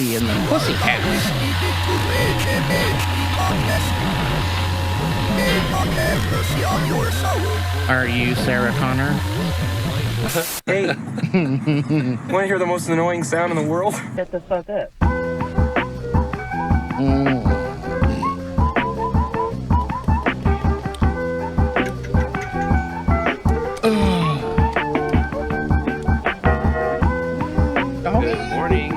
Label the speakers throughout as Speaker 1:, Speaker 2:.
Speaker 1: Casey and the Pussycats. Are you Sarah Connor?
Speaker 2: Hey, want to hear the most annoying sound in the world?
Speaker 3: Shut the fuck up.
Speaker 2: Good morning.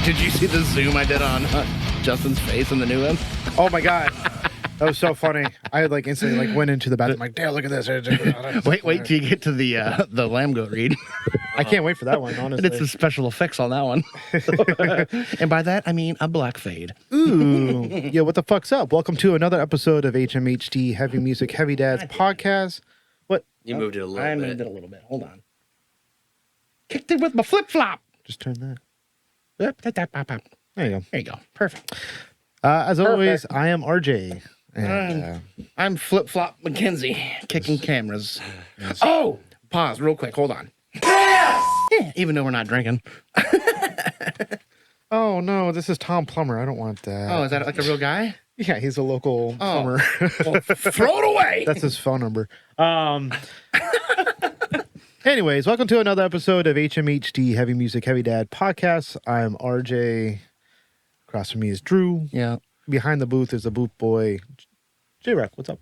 Speaker 1: Did you see the zoom I did on Justin's face in the new one?
Speaker 4: Oh my god, that was so funny. I like instantly went into the bathroom like, damn, look at this.
Speaker 1: Wait till you get to the lamb goat read.
Speaker 4: I can't wait for that one,
Speaker 1: And
Speaker 4: honestly.
Speaker 1: it's the special effects on that one. And by that I mean a black fade.
Speaker 4: Ooh, yeah. What the fuck's up? Welcome to another episode of HMHD Heavy Music Heavy Dads podcast. What?
Speaker 2: You moved it a little
Speaker 1: I
Speaker 2: bit.
Speaker 1: moved it a little bit. Hold on. Kicked it with my flip flop.
Speaker 4: Just turn that.
Speaker 1: There
Speaker 4: There you go.
Speaker 1: you go. Perfect.
Speaker 4: As always, I am RJ. And,
Speaker 1: I'm Flip Flop McKenzie, kicking cameras. Oh, pause real quick. Hold on. Yeah, even though we're not drinking.
Speaker 4: oh no, this is Tom Plummer. I don't want that.
Speaker 1: Oh, is that like a real guy?
Speaker 4: Yeah, he's a local plumber.
Speaker 1: Well, throw it away.
Speaker 4: That's his phone number. Anyways, welcome to another episode of HMHD Heavy Music Heavy Dad podcast. I'm RJ. Across from me is Drew.
Speaker 1: Yeah.
Speaker 4: Behind the booth is the booth boy, J-Rec. What's up?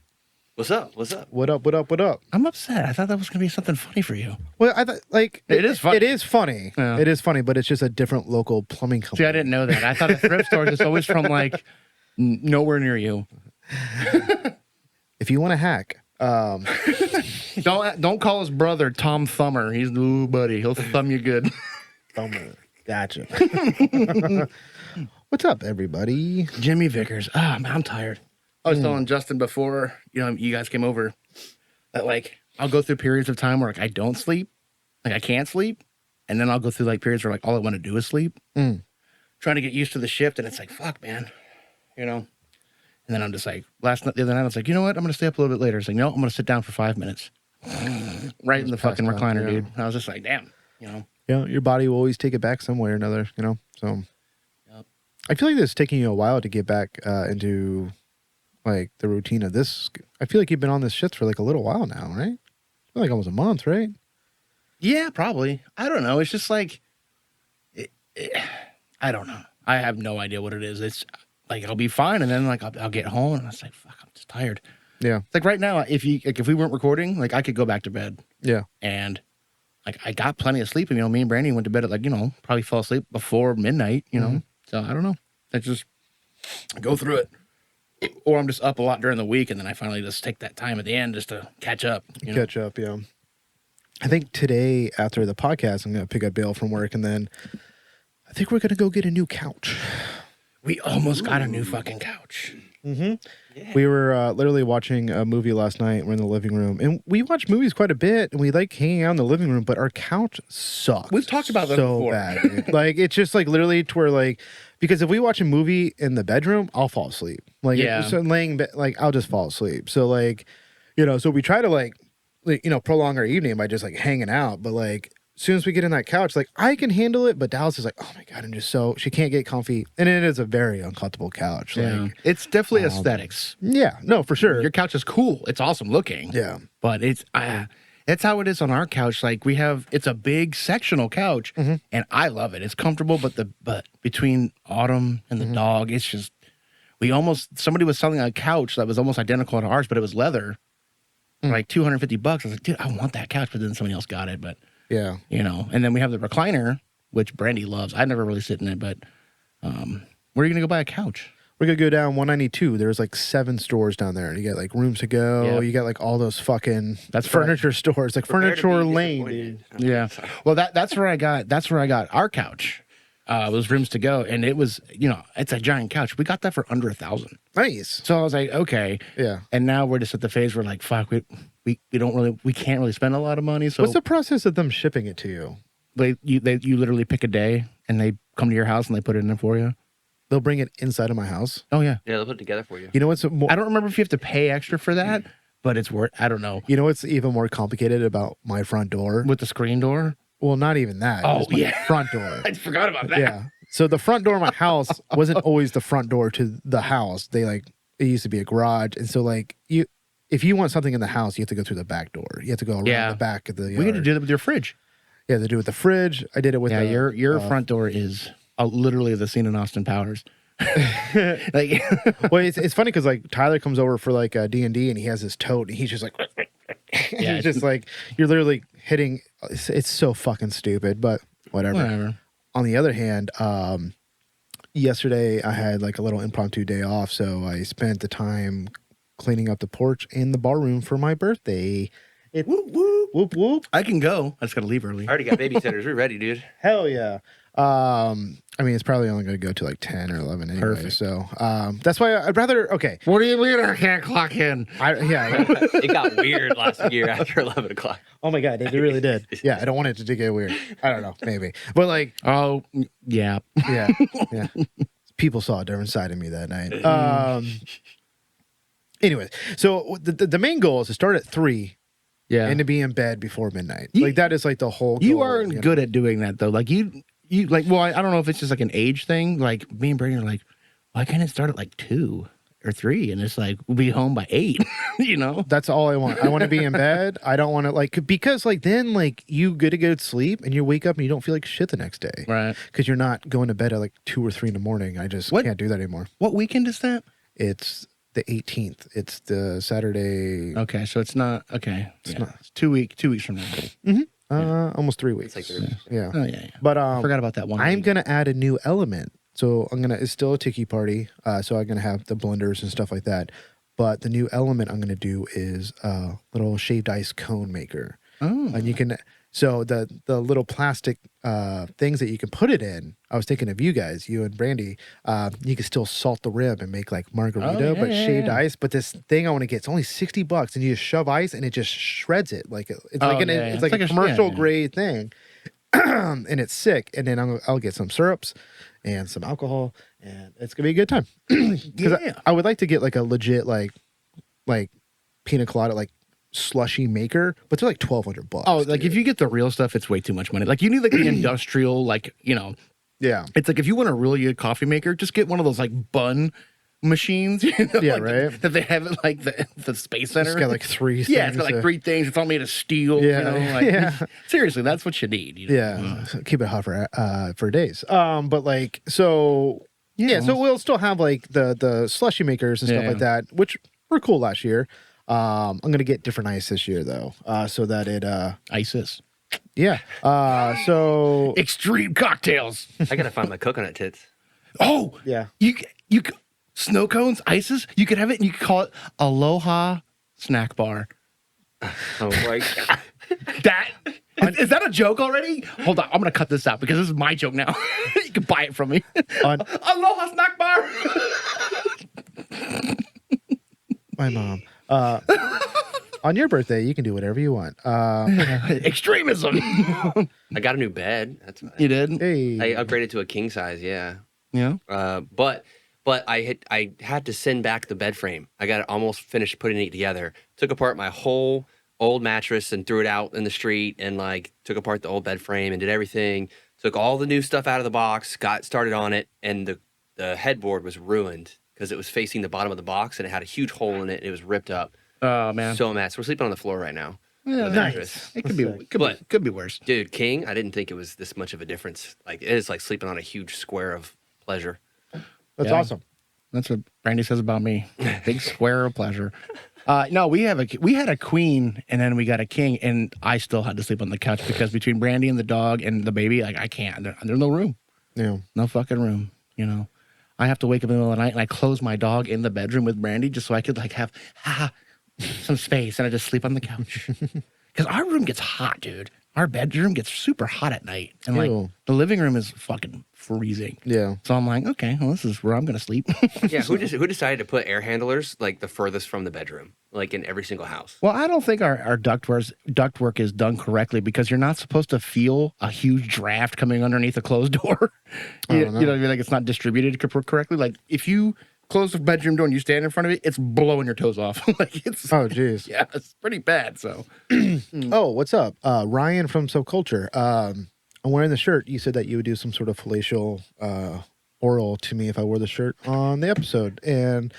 Speaker 2: What's up? What's up?
Speaker 4: What up? What up? What up?
Speaker 1: I'm upset. I thought that was going to be something funny for you.
Speaker 4: Well, I thought
Speaker 1: It is funny.
Speaker 4: It is funny.
Speaker 1: Yeah.
Speaker 4: It is funny, but it's just a different local plumbing
Speaker 1: See,
Speaker 4: company.
Speaker 1: I didn't know that. I thought a thrift store is always from like nowhere near you.
Speaker 4: If you want to hack,
Speaker 1: Don't call his brother Tom Thummer. He's ooh, buddy. He'll thumb you good.
Speaker 4: Thumber. Gotcha. What's up, everybody?
Speaker 1: Jimmy Vickers. Ah, man, I'm tired. I was telling Justin before, you guys came over that like I'll go through periods of time where like I don't sleep, like I can't sleep, and then I'll go through like periods where like all I want to do is sleep. Trying to get used to the shift, and it's like fuck, man, And then I'm just like the other night I was like, you know what? I'm gonna stay up a little bit later. It's like no, I'm gonna sit down for 5 minutes, right in the fucking
Speaker 4: passed out,
Speaker 1: recliner,
Speaker 4: yeah.
Speaker 1: dude. And I was just like, damn,
Speaker 4: Yeah, your body will always take it back some way or another, So
Speaker 1: Yep.
Speaker 4: I feel like it's taking you a while to get back into like the routine of this. I feel like you've been on this shit for like a little while now, right? Like almost a month, right?
Speaker 1: Yeah, probably. I don't know. It's just like, I don't know. I have no idea what it is. It's like I'll be fine, and then like I'll get home, and I was like, fuck, I'm just tired.
Speaker 4: Yeah.
Speaker 1: It's like right now, if we weren't recording, like I could go back to bed,
Speaker 4: Yeah.
Speaker 1: and like I got plenty of sleep. And, me and Brandy went to bed at probably fell asleep before midnight. So I don't know. I just go through it, or I'm just up a lot during the week, and then I finally just take that time at the end just to catch up.
Speaker 4: Catch up, yeah. I think today after the podcast, I'm going to pick up Bill from work, and then I think we're going to go get a new couch.
Speaker 1: We almost got a new fucking couch.
Speaker 4: Yeah. We were literally watching a movie last night. We're in the living room, and we watch movies quite a bit, and we like hanging out in the living room, but our couch sucks.
Speaker 1: We've talked about that
Speaker 4: so
Speaker 1: before.
Speaker 4: bad. Dude. Like, it's just like literally to where like, because if we watch a movie in the bedroom, I'll fall asleep. Like,
Speaker 1: Yeah.
Speaker 4: so I'll just fall asleep. So like, so we try to like prolong our evening by just like hanging out, but like, as soon as we get in that couch, like I can handle it, but Dallas is like, oh my God, she can't get comfy. And it is a very uncomfortable couch.
Speaker 1: Yeah.
Speaker 4: Like,
Speaker 1: It's definitely aesthetics.
Speaker 4: yeah, no, for sure.
Speaker 1: Your couch is cool. It's awesome looking.
Speaker 4: Yeah.
Speaker 1: But it's how it is on our couch. Like it's a big sectional couch, and I love it. It's comfortable, but between Autumn and the dog, it's just somebody was selling a couch that was almost identical to ours, but it was leather, for like $250. I was like, dude, I want that couch, but then somebody else got it. But
Speaker 4: Yeah.
Speaker 1: and then we have the recliner, which Brandy loves. I never really sit in it, but where are you gonna go buy a couch?
Speaker 4: We're going to go down 192. There's like 7 stores down there. You get like Rooms to Go.
Speaker 1: Yep.
Speaker 4: You got like all those fucking
Speaker 1: That's
Speaker 4: furniture stores, like
Speaker 2: Prepare to
Speaker 4: Furniture
Speaker 2: be
Speaker 4: Lane, dude.
Speaker 2: disappointed.
Speaker 1: Yeah. Well, that's where I got our couch. those rooms to go, and it was, it's a giant couch. We got that for under $1,000.
Speaker 4: Nice.
Speaker 1: So I was like, okay,
Speaker 4: Yeah.
Speaker 1: and now we're just at the phase where like, fuck, we can't really spend a lot of money. So
Speaker 4: What's the process of them shipping it to you?
Speaker 1: you literally pick a day and they come to your house and they put it in there for you.
Speaker 4: They'll bring it inside of my house.
Speaker 1: Oh yeah,
Speaker 2: Yeah, they'll put it together for you.
Speaker 4: You know what's more?
Speaker 1: I don't remember if you have to pay extra for that, but it's worth. I don't know.
Speaker 4: You know what's even more complicated about my front door?
Speaker 1: With the screen door.
Speaker 4: Well, not even that.
Speaker 1: Oh,
Speaker 4: Just my
Speaker 1: yeah.
Speaker 4: front door.
Speaker 1: I forgot about that.
Speaker 4: Yeah. So the front door of my house wasn't always the front door to the house. It used to be a garage, and so if you want something in the house, you have to go through the back door. You have to go around the back of the yard.
Speaker 1: We had to do that with your fridge.
Speaker 4: Yeah, they do it with the fridge. I did it with
Speaker 1: your front door is literally the scene in Austin Powers. Like,
Speaker 4: well, it's funny because like Tyler comes over for like D&D and he has his tote and he's just like,
Speaker 1: Yeah,
Speaker 4: he's just like, you're literally hitting. It's so fucking stupid, but whatever. On the other hand, yesterday I had like a little impromptu day off, so I spent the time cleaning up the porch and the bar room for my birthday.
Speaker 1: Whoop, whoop.
Speaker 4: Whoop whoop.
Speaker 1: I can go. I just gotta leave early.
Speaker 2: I already got babysitters. We're ready, dude.
Speaker 4: Hell yeah. I mean, it's probably only going to go to like 10 or 11 anyway.
Speaker 1: Perfect.
Speaker 4: So that's why I'd rather, okay.
Speaker 1: What do you mean I can't clock in?
Speaker 4: Yeah.
Speaker 2: It got weird last year after 11 o'clock.
Speaker 4: Oh my God, it really did. Yeah, I don't want it to get weird. I don't know, maybe. But like,
Speaker 1: Oh, yeah.
Speaker 4: yeah. People saw a different side of me that night. Anyways, so the main goal is to start at 3 and to be in bed before midnight. Like that is like the whole goal.
Speaker 1: You aren't good at doing that though. Like you like, well, I don't know if it's just like an age thing. Like me and Brady are like, why can't it start at like 2 or 3? And it's like, we'll be home by 8,
Speaker 4: That's all I want. I want to be in bed. I don't want to because like then like you get to go to sleep and you wake up and you don't feel like shit the next day.
Speaker 1: Right.
Speaker 4: Because you're not going to bed at like 2 or 3 in the morning. I just can't do that anymore.
Speaker 1: What weekend is that?
Speaker 4: It's the 18th. It's the Saturday.
Speaker 1: Okay, so it's not It's 2 weeks from now.
Speaker 4: Almost 3 weeks.
Speaker 2: It's like
Speaker 4: Yeah.
Speaker 1: Oh yeah.
Speaker 4: But
Speaker 1: I forgot about that one.
Speaker 4: I'm gonna add a new element. So it's still a tiki party. So I'm gonna have the blenders and stuff like that. But the new element I'm gonna do is a little shaved ice cone maker.
Speaker 1: Oh.
Speaker 4: And you can the little plastic things that you can put it in. I was thinking of you guys, you and Brandy. You can still salt the rim and make like margarita, but shaved ice. But this thing I want to get, it's only $60, and you just shove ice and it just shreds it it's it's like a commercial grade thing, and it's sick. And then I'll get some syrups and some alcohol, and it's gonna be a good time. Because I would like to get like a legit like pina colada slushy maker, but they're like $1,200.
Speaker 1: Oh, like if you get the real stuff, it's way too much money. Like you need like the industrial,
Speaker 4: yeah.
Speaker 1: It's like if you want a really good coffee maker, just get one of those like bun machines.
Speaker 4: Yeah, right.
Speaker 1: That they have at like the Space Center.
Speaker 4: It's got like 3 things.
Speaker 1: Yeah, it's got like 3 things. It's all made of steel.
Speaker 4: Yeah, yeah.
Speaker 1: Seriously, that's what you need.
Speaker 4: Yeah, so keep it hot for days. But like so we'll still have like the slushy makers and stuff like that, which were cool last year. I'm gonna get different ice this year though, so that it
Speaker 1: ISIS.
Speaker 4: Yeah. So
Speaker 1: Extreme cocktails.
Speaker 2: I gotta find my coconut tits.
Speaker 1: Oh
Speaker 4: yeah.
Speaker 1: You snow cones, ISIS. You could have it, and you could call it Aloha Snack Bar.
Speaker 2: Oh my God.
Speaker 1: That is that a joke already? Hold on, I'm gonna cut this out because this is my joke now. You can buy it from me. Aloha Snack Bar.
Speaker 4: My mom. On your birthday, you can do whatever you want.
Speaker 1: Extremism.
Speaker 2: I got a new bed. That's fine.
Speaker 1: You did?
Speaker 4: Hey.
Speaker 2: I upgraded to a king size. Yeah.
Speaker 1: Yeah.
Speaker 2: But I had to send back the bed frame. I got it almost finished putting it together. Took apart my whole old mattress and threw it out in the street, and like took apart the old bed frame and did everything. Took all the new stuff out of the box, got started on it, and the headboard was ruined because it was facing the bottom of the box and it had a huge hole in it. And it was ripped up.
Speaker 1: Oh man.
Speaker 2: So mad. So we're sleeping on the floor right now.
Speaker 1: Yeah, nice. It could be worse.
Speaker 2: Dude, king, I didn't think it was this much of a difference. Like it is like sleeping on a huge square of pleasure.
Speaker 4: That's awesome.
Speaker 1: That's what Brandy says about me. Big square of pleasure. No, we had a queen and then we got a king, and I still had to sleep on the couch because between Brandy and the dog and the baby, like I can't. There's no room.
Speaker 4: Yeah.
Speaker 1: No fucking room. I have to wake up in the middle of the night and I close my dog in the bedroom with Brandy just so I could like have some space, and I just sleep on the couch because our room gets hot, dude. our bedroom gets super hot at night, and like
Speaker 4: Ew.
Speaker 1: the living room is fucking freezing.
Speaker 4: Yeah.
Speaker 1: So I'm like, okay, well, this is where I'm gonna sleep.
Speaker 2: Yeah, who decided to put air handlers like the furthest from the bedroom, like in every single house?
Speaker 1: Well, I don't think our ductwork is done correctly because you're not supposed to feel a huge draft coming underneath a closed door. You know what I mean? Like it's not distributed correctly. Like if you close the bedroom door and you stand in front of it, it's blowing your toes off. Like it's
Speaker 4: Oh, geez.
Speaker 1: yeah, it's pretty bad. So
Speaker 4: Oh, what's up? Ryan from Subculture. I'm wearing the shirt. You said that you would do some sort of fallacial oral to me if I wore the shirt on the episode. And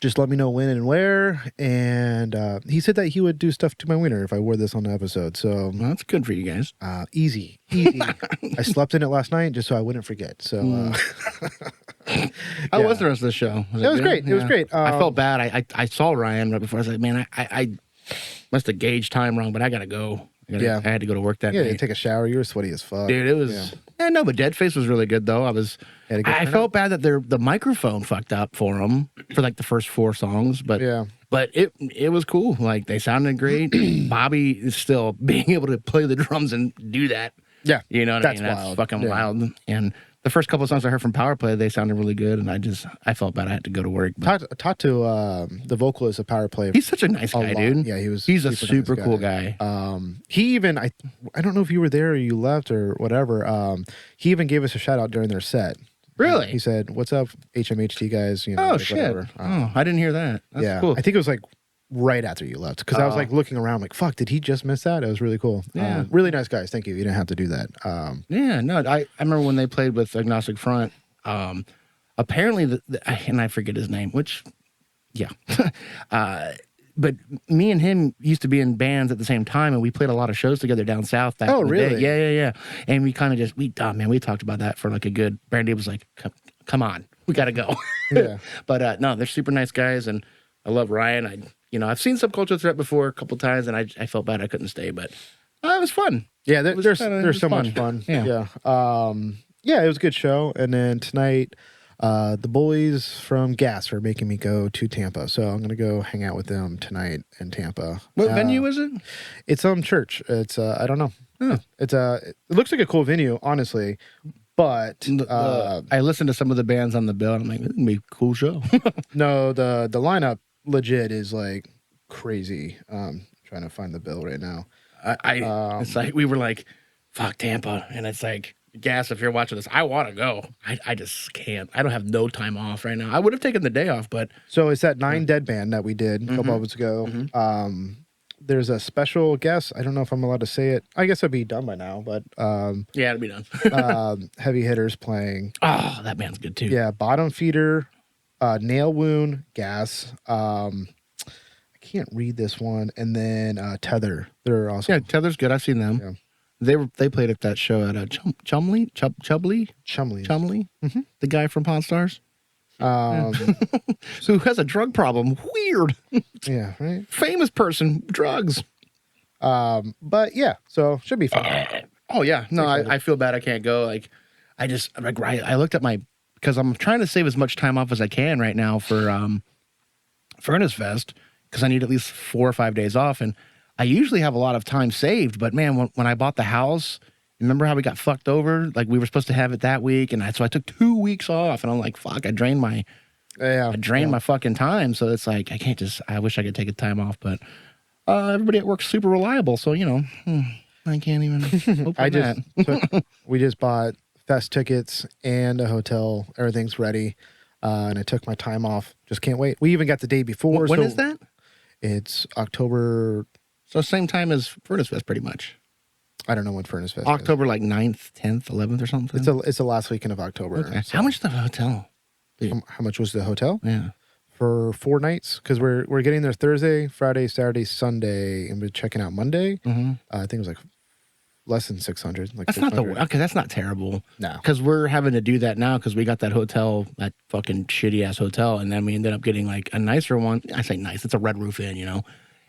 Speaker 4: just let me know when and where. And he said that he would do stuff to my wiener if I wore this on the episode. So
Speaker 1: well, that's good for you guys.
Speaker 4: easy. I slept in it last night just so I wouldn't forget. So
Speaker 1: How was the rest of the show?
Speaker 4: it was
Speaker 1: good?
Speaker 4: great. It was great.
Speaker 1: I felt bad. I saw Ryan right before. I was like, man, I must have gauged time wrong, but I gotta go.
Speaker 4: Yeah.
Speaker 1: I had to go to work that
Speaker 4: Yeah,
Speaker 1: day.
Speaker 4: you take a shower. You were sweaty as fuck.
Speaker 1: Dude, it was. Yeah, no, but Deadface was really good though.
Speaker 4: Had a good
Speaker 1: I
Speaker 4: turnout?
Speaker 1: felt bad that the microphone fucked up for them for like the first 4 songs, but
Speaker 4: Yeah.
Speaker 1: but it was cool. Like they sounded great. Bobby is still being able to play the drums and do that.
Speaker 4: Yeah.
Speaker 1: You know what
Speaker 4: That's
Speaker 1: I mean? That's
Speaker 4: wild.
Speaker 1: fucking
Speaker 4: Yeah.
Speaker 1: wild. And the first couple of songs I heard from Power Play, they sounded really good, and I felt bad I had to go to work. But
Speaker 4: Talked to the vocalist of Power Play.
Speaker 1: he's such a nice guy,
Speaker 4: lot.
Speaker 1: dude.
Speaker 4: Yeah, he was.
Speaker 1: He's a
Speaker 4: super
Speaker 1: super
Speaker 4: nice
Speaker 1: cool guy.
Speaker 4: He even I don't know if you were there or you left or whatever. He even gave us a shout out during their set.
Speaker 1: Really?
Speaker 4: He said, "What's up, HMHD guys?" You know,
Speaker 1: Oh
Speaker 4: like,
Speaker 1: shit!
Speaker 4: whatever.
Speaker 1: Oh, I didn't hear that. That's
Speaker 4: yeah,
Speaker 1: cool.
Speaker 4: I think it was like right after you left because I was like looking around, like, "Fuck, did he just miss that?" It was really cool.
Speaker 1: Yeah.
Speaker 4: Really nice guys. Thank you. You didn't have to do that.
Speaker 1: Yeah, no, I remember when they played with Agnostic Front. Apparently, and I forget his name, which, yeah. But me and him used to be in bands at the same time, and we played a lot of shows together down south back
Speaker 4: Oh,
Speaker 1: in the day.
Speaker 4: really?
Speaker 1: Yeah. And we kind of we talked about that for like a good. Brandy was like, come on, we got to go.
Speaker 4: Yeah.
Speaker 1: But no, they're super nice guys, and I love Ryan. I've seen Subculture Threat before a couple times, and I felt bad I couldn't stay, but it was fun.
Speaker 4: Yeah,
Speaker 1: It was
Speaker 4: there's
Speaker 1: fun.
Speaker 4: so much fun.
Speaker 1: Yeah.
Speaker 4: Yeah, it was a good show. And then tonight, the boys from Gas are making me go to Tampa, so I'm gonna go hang out with them tonight in Tampa.
Speaker 1: What venue is it?
Speaker 4: It's some church. It's I don't know.
Speaker 1: Oh.
Speaker 4: It looks like a cool venue, honestly, but
Speaker 1: I listened to some of the bands on the bill, and I'm like, this is gonna be a cool show.
Speaker 4: no, the lineup legit is like crazy. Trying to find the bill right now.
Speaker 1: It's like we were like, fuck Tampa, and it's like, Gas, if you're watching this, I want to go. I just can't. I don't have no time off right now. I would have taken the day off, but
Speaker 4: So it's that 9 Dead band that we did a couple of weeks ago. There's a special guest. I don't know if I'm allowed to say it. I guess it'd be done by now, but
Speaker 1: yeah, it'll be done.
Speaker 4: heavy hitters playing.
Speaker 1: Oh, that band's good too.
Speaker 4: Yeah, Bottom Feeder, Nail Wound, Gas. I can't read this one, and then Tether. They're awesome.
Speaker 1: Yeah, Tether's good. I've seen them.
Speaker 4: Yeah.
Speaker 1: They played at that show at Chumbly,
Speaker 4: Chumley.
Speaker 1: the guy from Pawn Stars,
Speaker 4: Um,
Speaker 1: who has a drug problem. Weird,
Speaker 4: yeah, right.
Speaker 1: famous person, drugs.
Speaker 4: But yeah, so should be fun.
Speaker 1: Oh yeah, no, I feel bad I can't go. Like, I just like I looked at because I'm trying to save as much time off as I can right now for Furnace Fest because I need at least 4 or 5 days off, and I usually have a lot of time saved. But man, when I bought the house, remember how we got fucked over? Like we were supposed to have it that week, and so I took 2 weeks off, and I'm like, fuck, I drained my fucking time. So it's like I wish I could take a time off, but everybody at work's super reliable, so I can't even. Hope on that.
Speaker 4: We just bought fest tickets and a hotel. Everything's ready, and I took my time off. Just can't wait. We even got the day before.
Speaker 1: When is that?
Speaker 4: It's October.
Speaker 1: So same time as Furnace Fest, pretty much.
Speaker 4: I don't know when Furnace Fest.
Speaker 1: October like 9th, 10th, 11th or something.
Speaker 4: It's the last weekend of October.
Speaker 1: Okay.
Speaker 4: So
Speaker 1: How much the hotel?
Speaker 4: how much was the hotel
Speaker 1: Yeah.
Speaker 4: for 4 nights? Because we're getting there Thursday, Friday, Saturday, Sunday, and we're checking out Monday.
Speaker 1: Mm-hmm.
Speaker 4: I think it was like less than 600. Like
Speaker 1: That's not
Speaker 4: 600.
Speaker 1: okay. That's not terrible.
Speaker 4: No.
Speaker 1: Because we're having to do that now because we got that hotel, that fucking shitty ass hotel, and then we ended up getting like a nicer one. I say nice. It's a Red Roof Inn,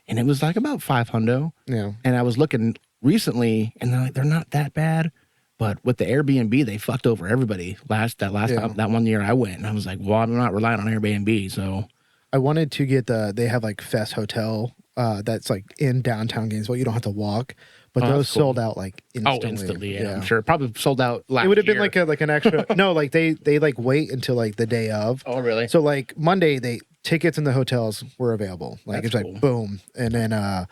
Speaker 1: and it was like about $500.
Speaker 4: Yeah.
Speaker 1: And I was looking recently, and they're like, they're not that bad. But with the Airbnb, they fucked over everybody last time, that 1 year I went, and I was like, well, I'm not relying on Airbnb, so
Speaker 4: I wanted to get they have like Fest Hotel that's like in downtown Gainesville. You don't have to walk, but
Speaker 1: Oh,
Speaker 4: those
Speaker 1: that's cool.
Speaker 4: sold out like instantly.
Speaker 1: Oh, instantly. Yeah, I'm sure. Probably sold out last
Speaker 4: It would have been
Speaker 1: year.
Speaker 4: like an extra. No, like they like wait until like the day of.
Speaker 1: Oh, really?
Speaker 4: So like Monday, tickets in the hotels were available. Like
Speaker 1: That's
Speaker 4: it's
Speaker 1: cool.
Speaker 4: like boom, and then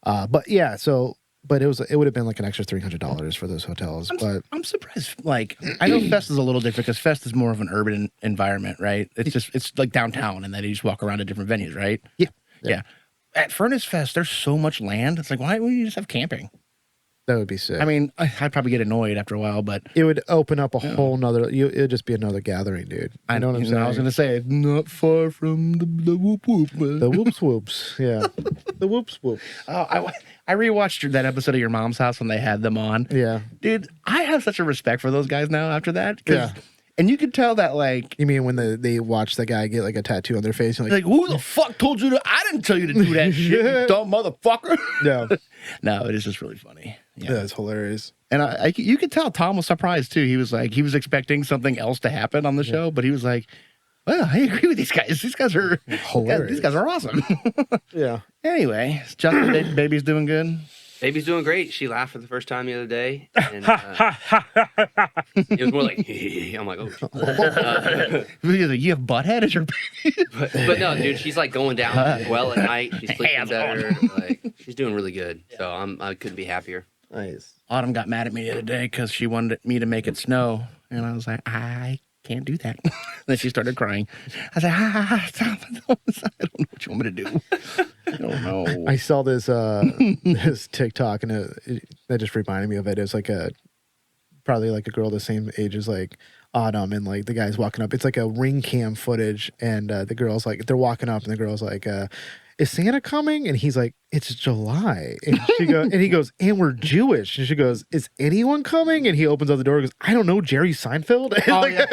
Speaker 4: but yeah, so but it would have been like an extra $300 for those hotels. But
Speaker 1: I'm surprised. Like, I know Fest is a little different because Fest is more of an urban environment, right? It's like downtown, and then you just walk around to different venues, right?
Speaker 4: Yeah.
Speaker 1: At Furnace Fest, there's so much land. It's like, why wouldn't you just have camping?
Speaker 4: that would be sick.
Speaker 1: I mean, I'd probably get annoyed after a while, but
Speaker 4: it would open up a whole nother. It'd just be another gathering, dude. I know what I'm saying.
Speaker 1: I was gonna say, not far from the whoop whoop.
Speaker 4: The whoops whoops, yeah, the whoops whoops.
Speaker 1: Oh, I rewatched that episode of Your Mom's House when they had them on.
Speaker 4: Yeah,
Speaker 1: Dude, I have such a respect for those guys now after that.
Speaker 4: Yeah.
Speaker 1: And you could tell that, like,
Speaker 4: you mean when they watch the guy get like a tattoo on their face? And
Speaker 1: like, who the fuck told you to? I didn't tell you to do that shit, you dumb motherfucker.
Speaker 4: no,
Speaker 1: No, it is just really funny. Yeah.
Speaker 4: that's hilarious.
Speaker 1: And you could tell Tom was surprised too. He was like, he was expecting something else to happen on the show, but he was like, well, I agree with these guys. These guys are
Speaker 4: Hilarious.
Speaker 1: These guys are awesome.
Speaker 4: Yeah,
Speaker 1: Anyway, Justin, baby's doing good.
Speaker 2: Baby's doing great. She laughed for the first time the other day. And, it was more like, I'm like, oh.
Speaker 1: You have butthead as your baby?
Speaker 2: But no, dude, she's like going down well at night. She's sleeping
Speaker 1: Hands
Speaker 2: better. Like, she's doing really good. So I couldn't be happier.
Speaker 4: nice.
Speaker 1: Autumn got mad at me the other day because she wanted me to make it snow. And I was like, I can't do that. Then she started crying. I was like, stop. I don't know what you want me to do. I don't know.
Speaker 4: I saw this this TikTok and that just reminded me of it. It was like probably like a girl the same age as like Autumn, and like the guy's walking up. It's like a ring cam footage, and the girl's like, they're walking up, and the girl's like, is Santa coming? And he's like, it's July. And he goes, and we're Jewish. And she goes, is anyone coming? And he opens up the door and goes, I don't know, Jerry Seinfeld.
Speaker 1: Oh, yeah.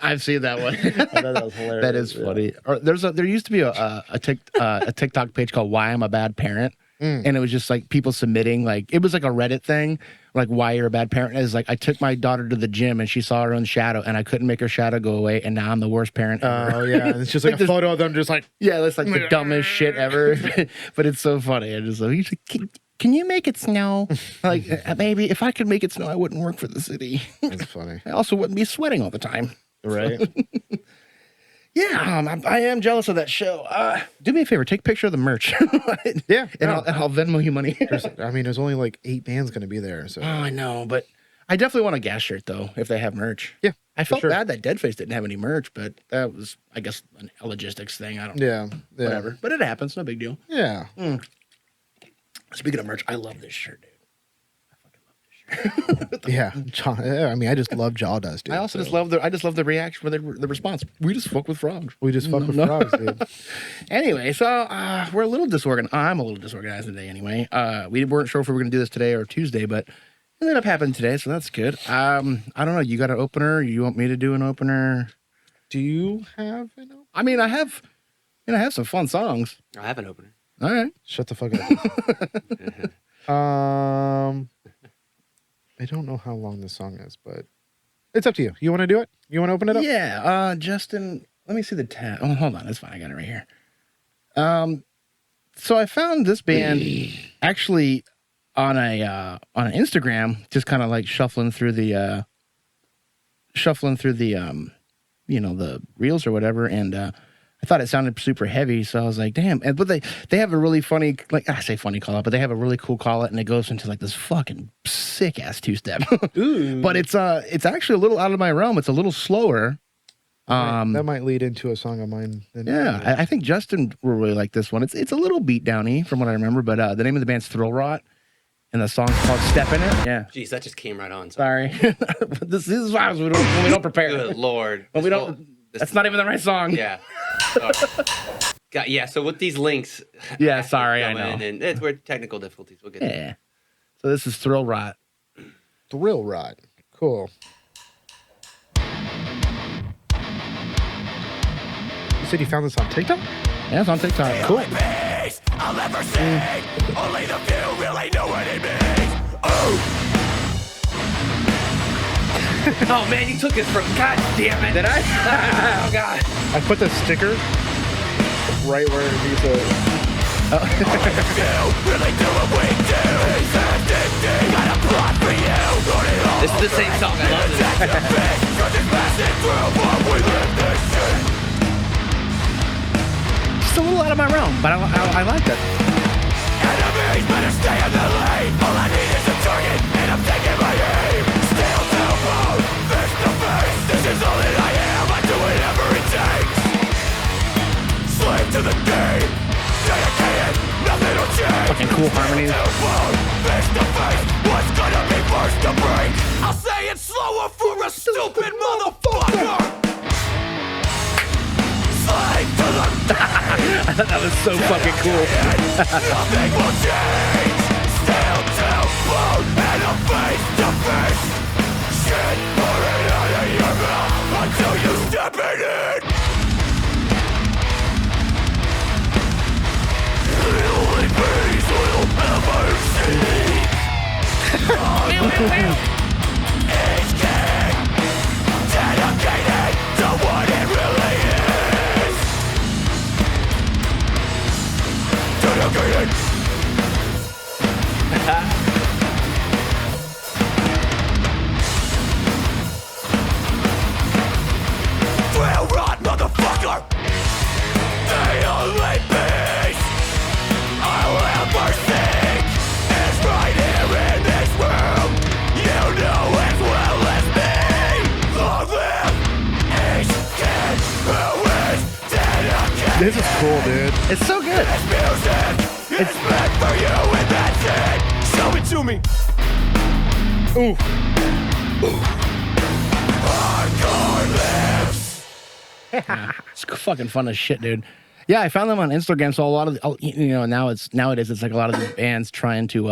Speaker 1: I've seen that one.
Speaker 4: I thought that was hilarious.
Speaker 1: That is funny. Or there used to be a TikTok page called Why I'm a Bad Parent. And it was just like people submitting, like, it was like a Reddit thing, like why you're a bad parent. It's like, I took my daughter to the gym and she saw her own shadow and I couldn't make her shadow go away, and now I'm the worst parent ever.
Speaker 4: Oh yeah, and it's just like a photo of them just like,
Speaker 1: Yeah, that's like the dumbest shit ever. But it's so funny. I just like, he's like, can you make it snow? Like, maybe if I could make it snow, I wouldn't work for the city.
Speaker 4: that's funny,
Speaker 1: I also wouldn't be sweating all the time.
Speaker 4: right?
Speaker 1: Yeah, I am jealous of that show. Do me a favor, take a picture of the merch.
Speaker 4: Yeah,
Speaker 1: and
Speaker 4: no.
Speaker 1: I'll Venmo you money.
Speaker 4: I mean, there's only like 8 bands going to be there, so
Speaker 1: Oh, I know, but I definitely want a gas shirt though if they have merch.
Speaker 4: yeah,
Speaker 1: I felt
Speaker 4: sure.
Speaker 1: bad that Deadface didn't have any merch, but that was, I guess, a logistics thing. I don't know.
Speaker 4: yeah,
Speaker 1: Whatever. But it happens. No big deal.
Speaker 4: yeah.
Speaker 1: Speaking of merch, I love this shirt, dude.
Speaker 4: Yeah, I mean, I just love Jaw Dust, dude.
Speaker 1: I also
Speaker 4: so.
Speaker 1: just love the reaction, the response. We just fuck with frogs.
Speaker 4: We just fuck with
Speaker 1: No.
Speaker 4: frogs, dude.
Speaker 1: Anyway, so we're a little disorganized. I'm a little disorganized today anyway. We weren't sure if we were going to do this today or Tuesday, but it ended up happening today, so that's good. I don't know. You got an opener? You want me to do an opener?
Speaker 4: Do you have an opener?
Speaker 1: I mean, I have some fun songs.
Speaker 2: I have an opener.
Speaker 1: All right.
Speaker 4: Shut the fuck up. I don't know how long this song is, but it's up to you. You want to do it? You want to open it up?
Speaker 1: Yeah. Justin, let me see the tab. Oh, hold on. That's fine. I got it right here. So I found this band actually on an Instagram, just kind of like shuffling through the the reels or whatever, and I thought it sounded super heavy, so I was like, damn. But they have a really funny, like, I say funny call out, but they have a really cool call out, and it goes into like this fucking sick ass 2-step.
Speaker 4: Ooh.
Speaker 1: But it's actually a little out of my realm. It's a little slower.
Speaker 4: That might lead into a song of mine.
Speaker 1: Yeah, I think Justin will really like this one. It's a little beat downy from what I remember, but the name of the band's Thrill Rot, and the song's called Step in It. Yeah.
Speaker 2: Jeez, that just came right on.
Speaker 1: Sorry. this is why when we don't prepare.
Speaker 2: Good Lord.
Speaker 1: When we don't. That's not even the right song.
Speaker 2: Yeah. Yeah, so with these links.
Speaker 1: Yeah, sorry, I
Speaker 2: coming
Speaker 1: know.
Speaker 2: in, and we're technical difficulties. We'll get there.
Speaker 1: Yeah. So this is Thrill Rot.
Speaker 4: Thrill Rot. Cool. You said you found this on TikTok?
Speaker 1: Yeah, it's on TikTok. Cool.
Speaker 3: I'll ever sing. Only the few really know what it means.
Speaker 2: Oh man, you took this from. God damn it!
Speaker 1: Did I?
Speaker 2: Oh god.
Speaker 4: I put the sticker right where it needs to.
Speaker 2: This is the same song. I love this.
Speaker 1: It's a little out of my realm, but I like it.
Speaker 3: Enemies better stay in the lane. All I need is a target, and I'm taking my aim. Steel to bone, face to face. This is all that I am. I do whatever it takes. Slave to the game, dedicated. Nothing will change.
Speaker 1: Fucking cool harmonies.
Speaker 3: Steel to bone, face to face. What's gonna be first to break? I'll say it slower for a stupid motherfucker. Slave to the
Speaker 1: I thought that was so fucking cool.
Speaker 3: Nothing will change. Steel to bone and a face to face. Shit pouring out of your mouth until you step in it. The only peace will ever see. Is king, dedicated to what it really is. Dedicated. Well rot, motherfucker. The only peace I'll ever seek is right here in this room. You know as well as me. Long live each kid who is dedicated.
Speaker 4: This is cool, dude.
Speaker 1: It's so good.
Speaker 3: This music is meant for you, and that's it. Show it to me.
Speaker 4: Ooh.
Speaker 3: Hardcore lives.
Speaker 1: It's fucking fun as shit, dude. Yeah, I found them on Instagram. So a lot of nowadays it's like a lot of the bands trying to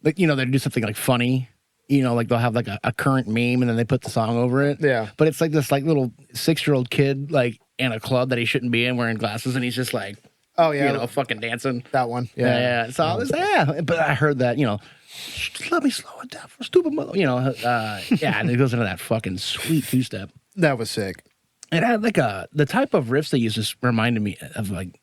Speaker 1: like they do something like funny. Like they'll have like a current meme and then they put the song over it.
Speaker 4: Yeah.
Speaker 1: But it's like this like little 6-year-old kid like in a club that he shouldn't be in wearing glasses and he's just like
Speaker 4: Oh yeah.
Speaker 1: fucking dancing.
Speaker 4: That one.
Speaker 1: Yeah. So I was but I heard that, just let me slow it down for a stupid mother. And it goes into that fucking sweet 2-step.
Speaker 4: That was sick.
Speaker 1: It had like the type of riffs they used just reminded me of like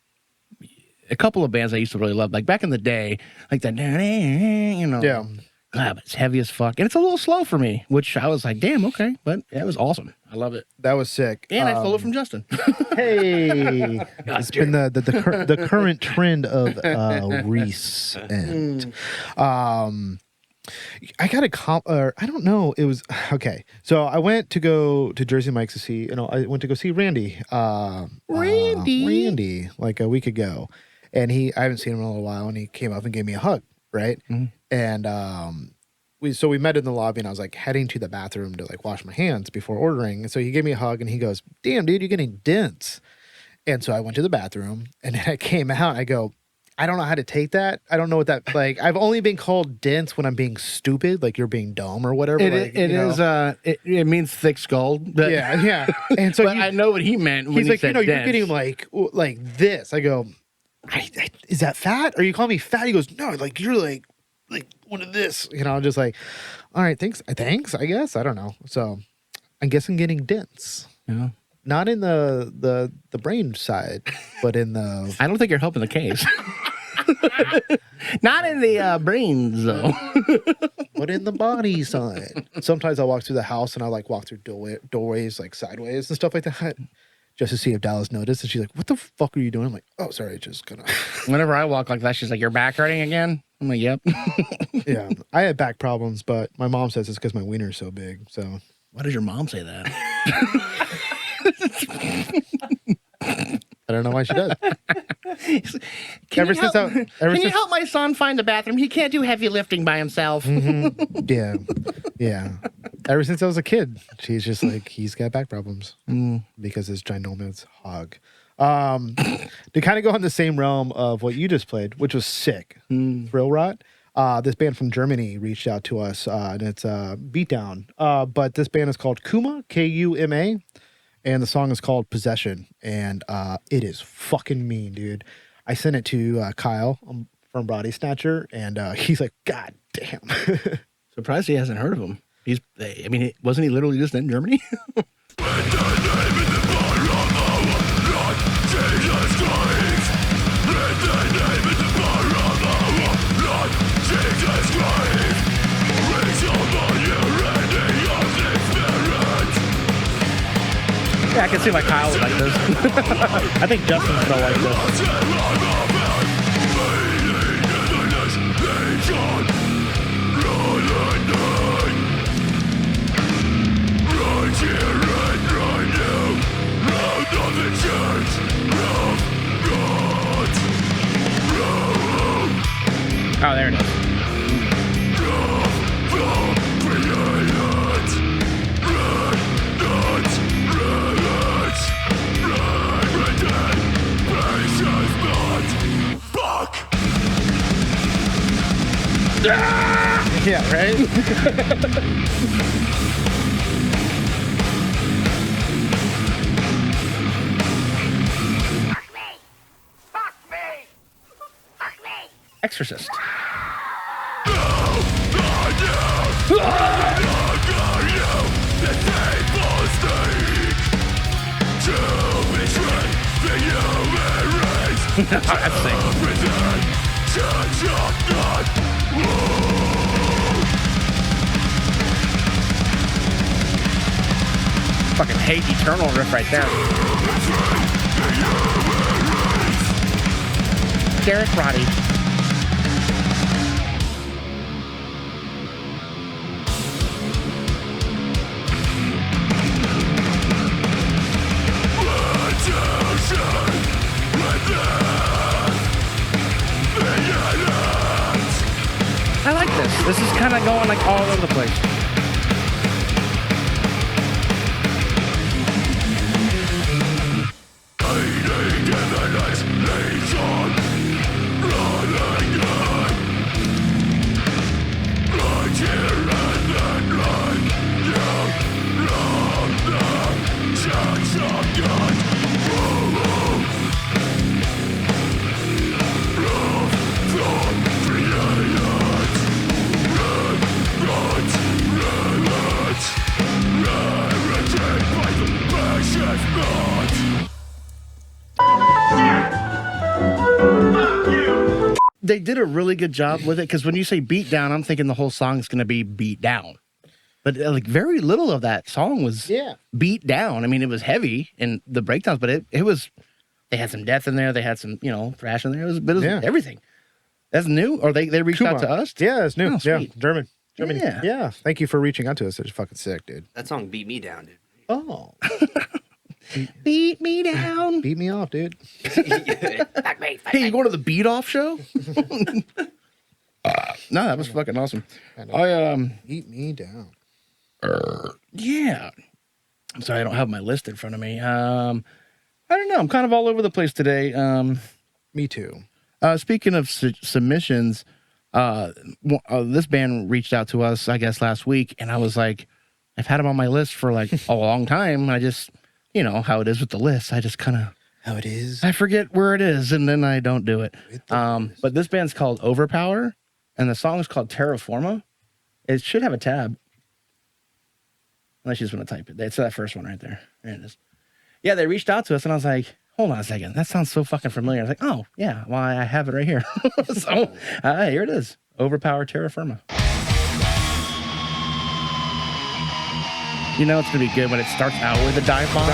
Speaker 1: a couple of bands I used to really love. Like back in the day, like that,
Speaker 4: Yeah.
Speaker 1: God, but it's heavy as fuck. And it's a little slow for me, which I was like, damn, okay. But yeah, it was awesome. I love it.
Speaker 4: That was sick.
Speaker 1: And I stole it from Justin.
Speaker 4: Hey, it's been the current trend of recent. I got I don't know. It was okay. So I went to go to Jersey Mike's to see. I went to go see Randy. Randy, like a week ago, and I haven't seen him in a little while, and he came up and gave me a hug, right? Mm-hmm. And we met in the lobby, and I was like heading to the bathroom to like wash my hands before ordering. And so he gave me a hug, and he goes, "Damn, dude, you're getting dense." And so I went to the bathroom, and then I came out. And I go, I don't know how to take that. I don't know what that like. I've only been called dense when I'm being stupid, like you're being dumb or whatever.
Speaker 1: It means thick skull. But,
Speaker 4: yeah. And so
Speaker 1: I know what he meant when
Speaker 4: he's
Speaker 1: he
Speaker 4: like,
Speaker 1: said
Speaker 4: you're
Speaker 1: dense.
Speaker 4: getting like this. I go, is that fat? Or you call me fat? He goes, no, like you're like one of this. I'm just like, all right, thanks, I guess. I don't know. So I guess I'm getting dense.
Speaker 1: Yeah.
Speaker 4: Not in the brain side, but in the.
Speaker 1: I don't think you're helping the case. Not in the brains, though.
Speaker 4: But in the body side. Sometimes I'll walk through the house and I'll like walk through doorways, like sideways and stuff like that, just to see if Dallas noticed. And she's like, "What the fuck are you doing?" I'm like, "Oh, sorry, just gonna."
Speaker 1: Whenever I walk like that, she's like, "Your back hurting again?" I'm like, "Yep."
Speaker 4: Yeah, I had back problems, but my mom says it's because my wiener's so big. So.
Speaker 1: Why does your mom say that?
Speaker 4: I don't know why she does.
Speaker 1: Can you help my son find the bathroom? He can't do heavy lifting by himself.
Speaker 4: Mm-hmm. Yeah. Ever since I was a kid, she's just like, he's got back problems because his ginormous hog. To kind of go on the same realm of what you just played, which was sick, Thrill Rot. This band from Germany reached out to us, and it's Beatdown. But this band is called Kuma, Kuma, and the song is called Possession. And it is fucking mean, dude. I sent it to Kyle from Body Snatcher, and he's like, God damn.
Speaker 1: Surprised he hasn't heard of him. Wasn't he literally just in Germany?
Speaker 3: Jesus Christ,
Speaker 1: see why Kyle would like this. I think Justin's gonna like this. Oh, there it is. Yeah, right? Exorcist. That's sick. Fucking hate Eternal riff right there. Derek Roddy. I like this. This is kind of going like all over the place. They did a really good job with it because when you say beat down, I'm thinking the whole song is going to be beat down. But like very little of that song was beat down. I mean, it was heavy in the breakdowns, but it was, they had some death in there. They had some, thrash in there. It was everything. That's new? Or they reached out to us?
Speaker 4: Yeah, it's new.
Speaker 1: Oh,
Speaker 4: yeah,
Speaker 1: sweet.
Speaker 4: Germany.
Speaker 1: Yeah.
Speaker 4: Thank you for reaching out to us. It's fucking sick, dude.
Speaker 2: That song beat me down, dude.
Speaker 4: Oh.
Speaker 1: Beat me down.
Speaker 4: Beat me off, dude.
Speaker 2: Fuck me.
Speaker 1: Hey, you going to the beat off show? No, that was fucking awesome.
Speaker 4: Beat me down.
Speaker 1: Yeah. I'm sorry, I don't have my list in front of me. I don't know. I'm kind of all over the place today.
Speaker 4: Me too.
Speaker 1: Speaking of submissions, this band reached out to us, I guess, last week, and I was like, I've had them on my list for like a long time. I just, how it is with the list. I just kind of,
Speaker 4: How it is.
Speaker 1: I forget where it is, and then I don't do it. But this band's called Overpower, and the song is called Terraforma. It should have a tab. Unless you just want to type it. It's that first one right there. There it is. Yeah, they reached out to us, and I was like, hold on a second. That sounds so fucking familiar. I was like, oh, yeah, well, I have it right here. So, here it is. Overpower Terraforma. It's going to be good when it starts out with a dive bomb.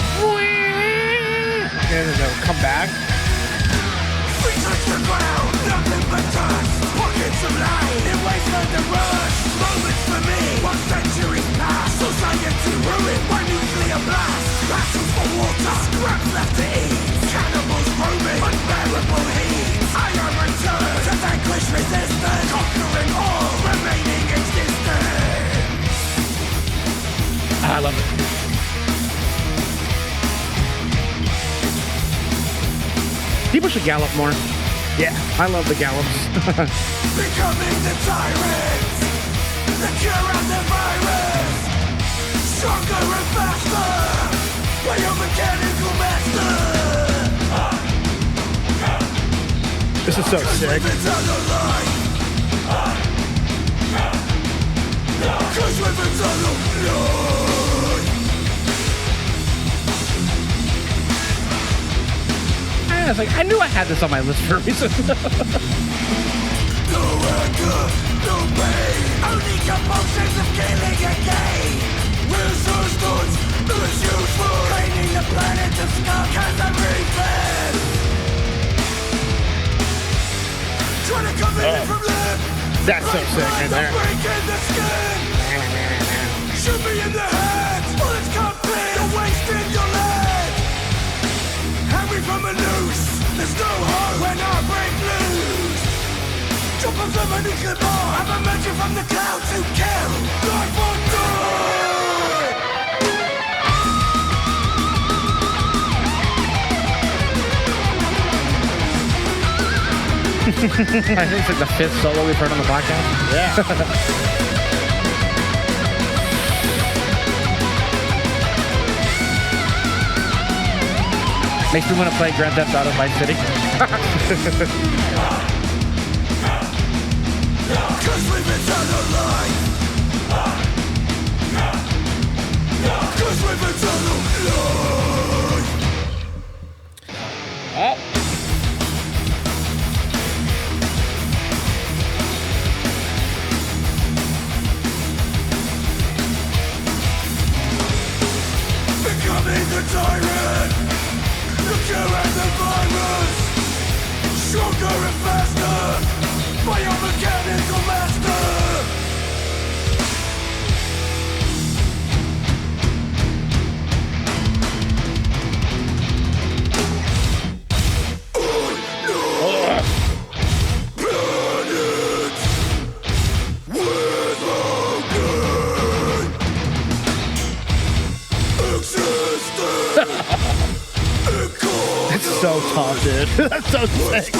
Speaker 4: And then they'll come back.
Speaker 3: We touch the ground, nothing but dust. Pockets of light, in wasteland and rush. Moments for me, 1 century's past. Society ruined by nuclear blast. Battles for water, scraps left to eat. Cannibals roaming, unbearable heat. Iron return to vanquish resistance. Conquering all, remaining existence.
Speaker 1: I love it. People should gallop more. Yeah, I love the gallops.
Speaker 3: Becoming the tyrants, the cure and the virus. Stronger and faster, biomechanical master.
Speaker 4: This is so sick.
Speaker 3: Eternal life. Cause with eternal life.
Speaker 1: I was like, I knew I had this on my list for a reason.
Speaker 3: No anger, no pain. Only compulsions of killing again. Resistance is useless. Cleaning the planet of skunk as I reflex. Trying to come in from lip.
Speaker 4: That's so sick right there.
Speaker 3: Breaking the skin. Shoot me in the head. Bullets come in. You're wasting your lead. Hang me from a noose. There's no hope when I break loose. Jump off of a nuclear bomb. Have a mention from the clouds to kill. Life or die.
Speaker 1: I think it's like the 5th solo we've heard on the podcast.
Speaker 4: Yeah.
Speaker 1: Makes me want to play Grand Theft Auto Vice City.
Speaker 3: Cause we've been turned alive. Cause we've been turned alive. Becoming the tyrant. The cure and the virus. Stronger and faster. Biomechanical master.
Speaker 4: It's so tough, dude. That's so sick.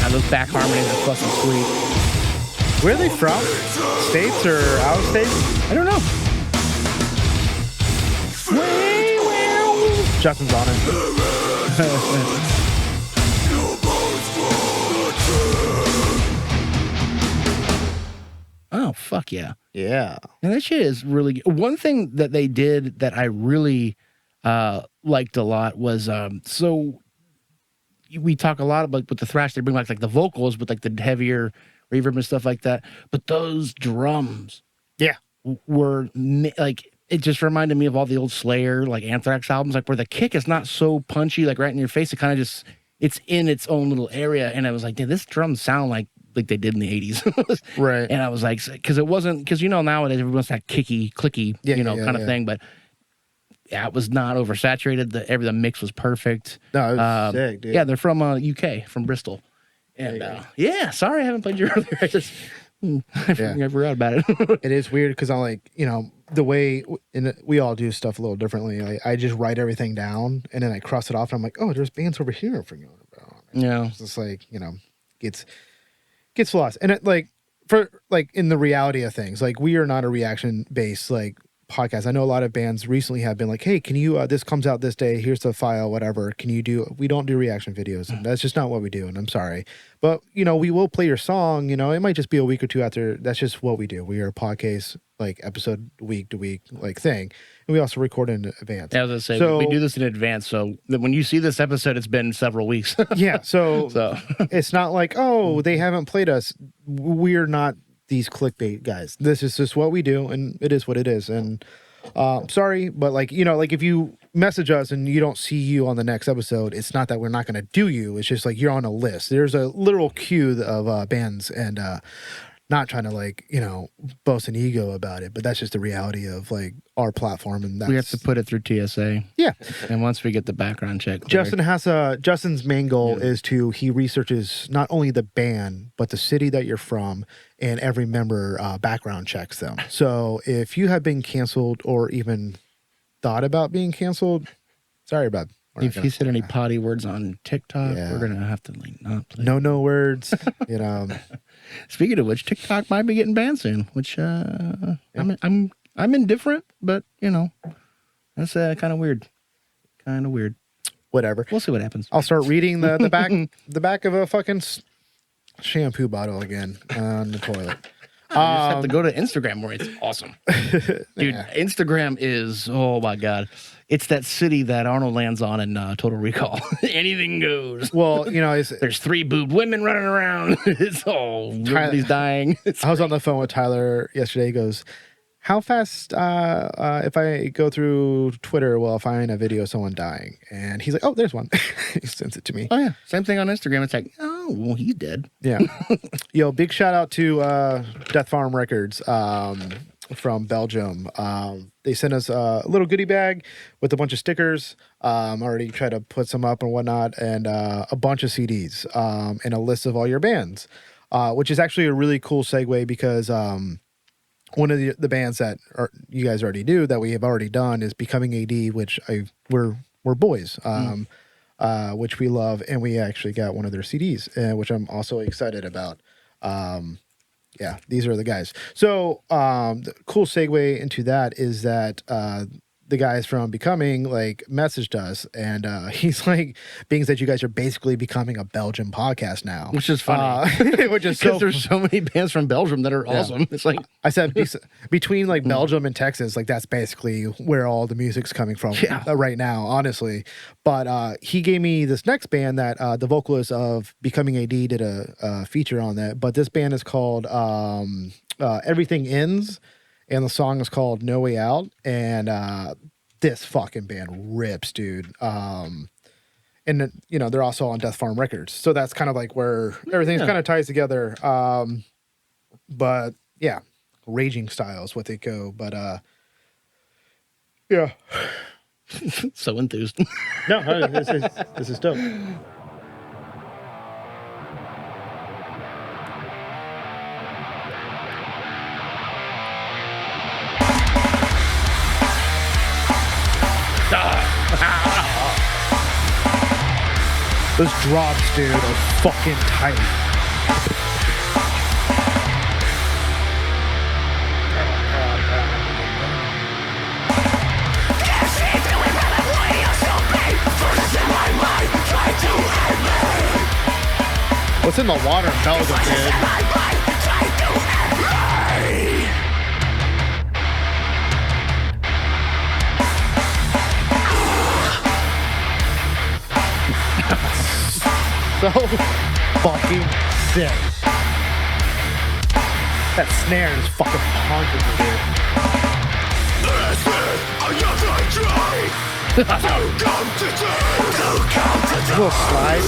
Speaker 1: And those back harmonies are fucking sweet.
Speaker 4: Where are they from? States or out of states?
Speaker 1: I don't know.
Speaker 4: Justin's on it.
Speaker 1: Oh, fuck yeah.
Speaker 4: Yeah.
Speaker 1: And that shit is really good. One thing that they did that I really liked a lot was so we talk a lot about with the thrash, they bring like the vocals with like the heavier reverb and stuff like that. But those drums
Speaker 4: Yeah.
Speaker 1: were like, it just reminded me of all the old Slayer, like Anthrax albums, like where the kick is not so punchy, like right in your face. It kind of just, it's in its own little area. And I was like, dude, this drum sound like they did in the 80s.
Speaker 4: Right.
Speaker 1: And I was like, because it wasn't, because nowadays everyone's that kicky, clicky,
Speaker 4: Yeah,
Speaker 1: kind of thing. But yeah, it was not oversaturated. The mix was perfect.
Speaker 4: No, it was sick, dude.
Speaker 1: Yeah, they're from UK, from Bristol. And yeah, sorry I haven't played you earlier. I just, I forgot about it.
Speaker 4: It is weird because I'm like, the way we all do stuff a little differently. I just write everything down and then I cross it off and I'm like, oh, there's bands over here I'm forgetting about.
Speaker 1: Yeah.
Speaker 4: It's just like, gets lost. And it in the reality of things, like we are not a reaction based podcast. I know a lot of bands recently have been like, hey, can you this comes out this day, here's the file, whatever, we don't do reaction videos, and that's just not what we do, and I'm sorry, but we will play your song. It might just be a week or two after. That's just what we do. We are a podcast episode week to week thing, and we also record in advance.
Speaker 1: Yeah, I was gonna say,
Speaker 4: so
Speaker 1: we do this in advance, so that when you see this episode, it's been several weeks.
Speaker 4: Yeah, so it's not like, oh, they haven't played us. We're not these clickbait guys. This is just what we do, and it is what it is. And sorry, but if you message us and you don't see you on the next episode, it's not that we're not going to do you. It's just you're on a list. There's a literal queue of bands, and not trying to boast an ego about it, but that's just the reality of our platform, and that's,
Speaker 1: we have to put it through TSA.
Speaker 4: Yeah.
Speaker 1: And once we get the background check cleared.
Speaker 4: Justin's main goal is he researches not only the band but the city that you're from, and every member background checks them. So if you have been canceled or even thought about being canceled, sorry about it.
Speaker 1: If he said any potty words on TikTok, we're gonna have to not play.
Speaker 4: No words.
Speaker 1: Speaking of which, TikTok might be getting banned soon. Which I'm indifferent, but that's kind of weird. Kind of weird.
Speaker 4: Whatever.
Speaker 1: We'll see what happens.
Speaker 4: I'll start reading the back of a fucking shampoo bottle again on the toilet.
Speaker 1: You just have to go to Instagram where it's awesome. Dude, Instagram is, oh my God. It's that city that Arnold lands on in Total Recall. Anything goes.
Speaker 4: Well, you know,
Speaker 1: There's 3 boobed women running around. It's all everybody's dying.
Speaker 4: I was on the phone with Tyler yesterday. He goes, how fast, if I go through Twitter, will I find a video of someone dying? And he's like, oh, there's one. He sends it to me.
Speaker 1: Oh, yeah. Same thing on Instagram. It's like, oh, well, he's dead.
Speaker 4: Yeah. Yo, big shout out to Death Farm Records from Belgium. They sent us a little goodie bag with a bunch of stickers. Already tried to put some up and whatnot, and a bunch of CDs and a list of all your bands, which is actually a really cool segue because one of the bands that you guys already do that we have already done is Becoming AD, which we're boys, which we love, and we actually got one of their CDs, which I'm also excited about. Yeah, these are the guys. So the cool segue into that is that the guys from Becoming like messaged us, and he's like, being that you guys are basically becoming a Belgian podcast now,
Speaker 1: Which is funny.
Speaker 4: which is
Speaker 1: Because
Speaker 4: so.
Speaker 1: there's so many bands from Belgium that are awesome. It's like,
Speaker 4: I said between like Belgium and Texas, like that's basically where all the music's coming from right now, honestly. But he gave me this next band that the vocalist of Becoming AD did a feature on that. But this band is called Everything Ends, and the song is called No Way Out. And this fucking band rips, dude. And you know, they're also on Death Farm Records, so that's kind of like where everything's kind of ties together. But yeah, raging styles what they go. But yeah,
Speaker 1: so enthused.
Speaker 4: no, this is dope. Those drops, dude, are fucking tight. What's in the water in Belgium, dude? So fucking sick. That snare is fucking haunting me, dude. Little slide.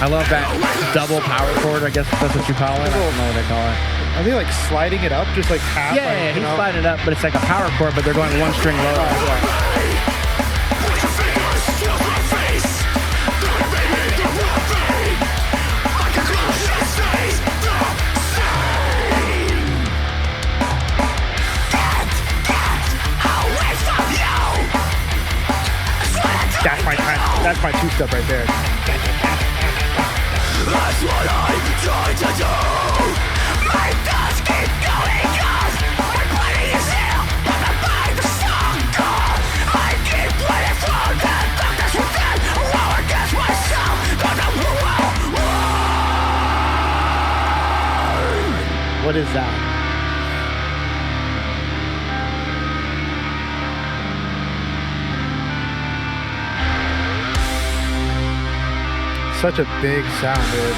Speaker 1: I love that double power chord. I guess that's what you call it. I don't know what they call it.
Speaker 4: Are they like sliding it up just like half?
Speaker 1: Yeah,
Speaker 4: like,
Speaker 1: yeah,
Speaker 4: you
Speaker 1: he's
Speaker 4: know?
Speaker 1: sliding it up, but it's like a power chord, but they're going one string lower.
Speaker 4: That's my two-step right there.
Speaker 3: That's what I'm trying to do. My thoughts keep going on. My body is ill, but my mind is so cold. I keep waiting for the darkness within. War against myself, but I will.
Speaker 4: What is that? Such a big sound, dude.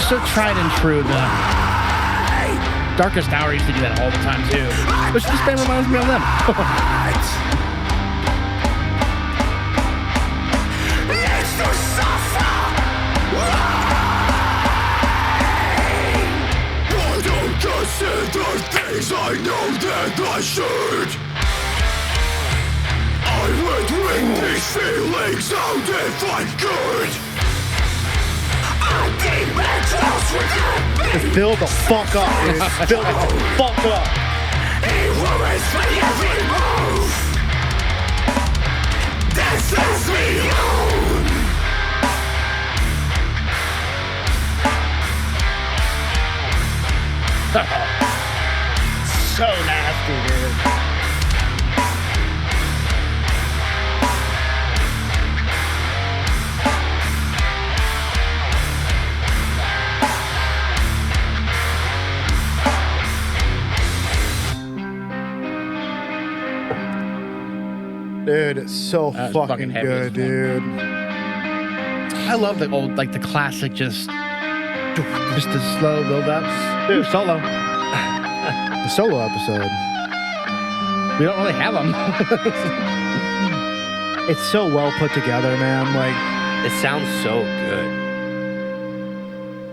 Speaker 1: So tried and true. The Darkest Hour used to do that all the time too. Which this band reminds me of them.
Speaker 3: Consider things I know that I should. I would bring these feelings out if I could. I keep my trust within me.
Speaker 4: Just build the fuck up, dude. Build the fuck up.
Speaker 3: He worries my every move. That sends me home.
Speaker 1: So nasty, dude.
Speaker 4: Dude, it's so
Speaker 1: That's
Speaker 4: fucking
Speaker 1: fucking heavy as
Speaker 4: good,
Speaker 1: fuck.
Speaker 4: dude.
Speaker 1: I love the old, like the classic, just the slow build ups. Dude, solo.
Speaker 4: The solo episode.
Speaker 1: We don't really have them.
Speaker 4: It's so well put together, man. Like,
Speaker 2: It sounds so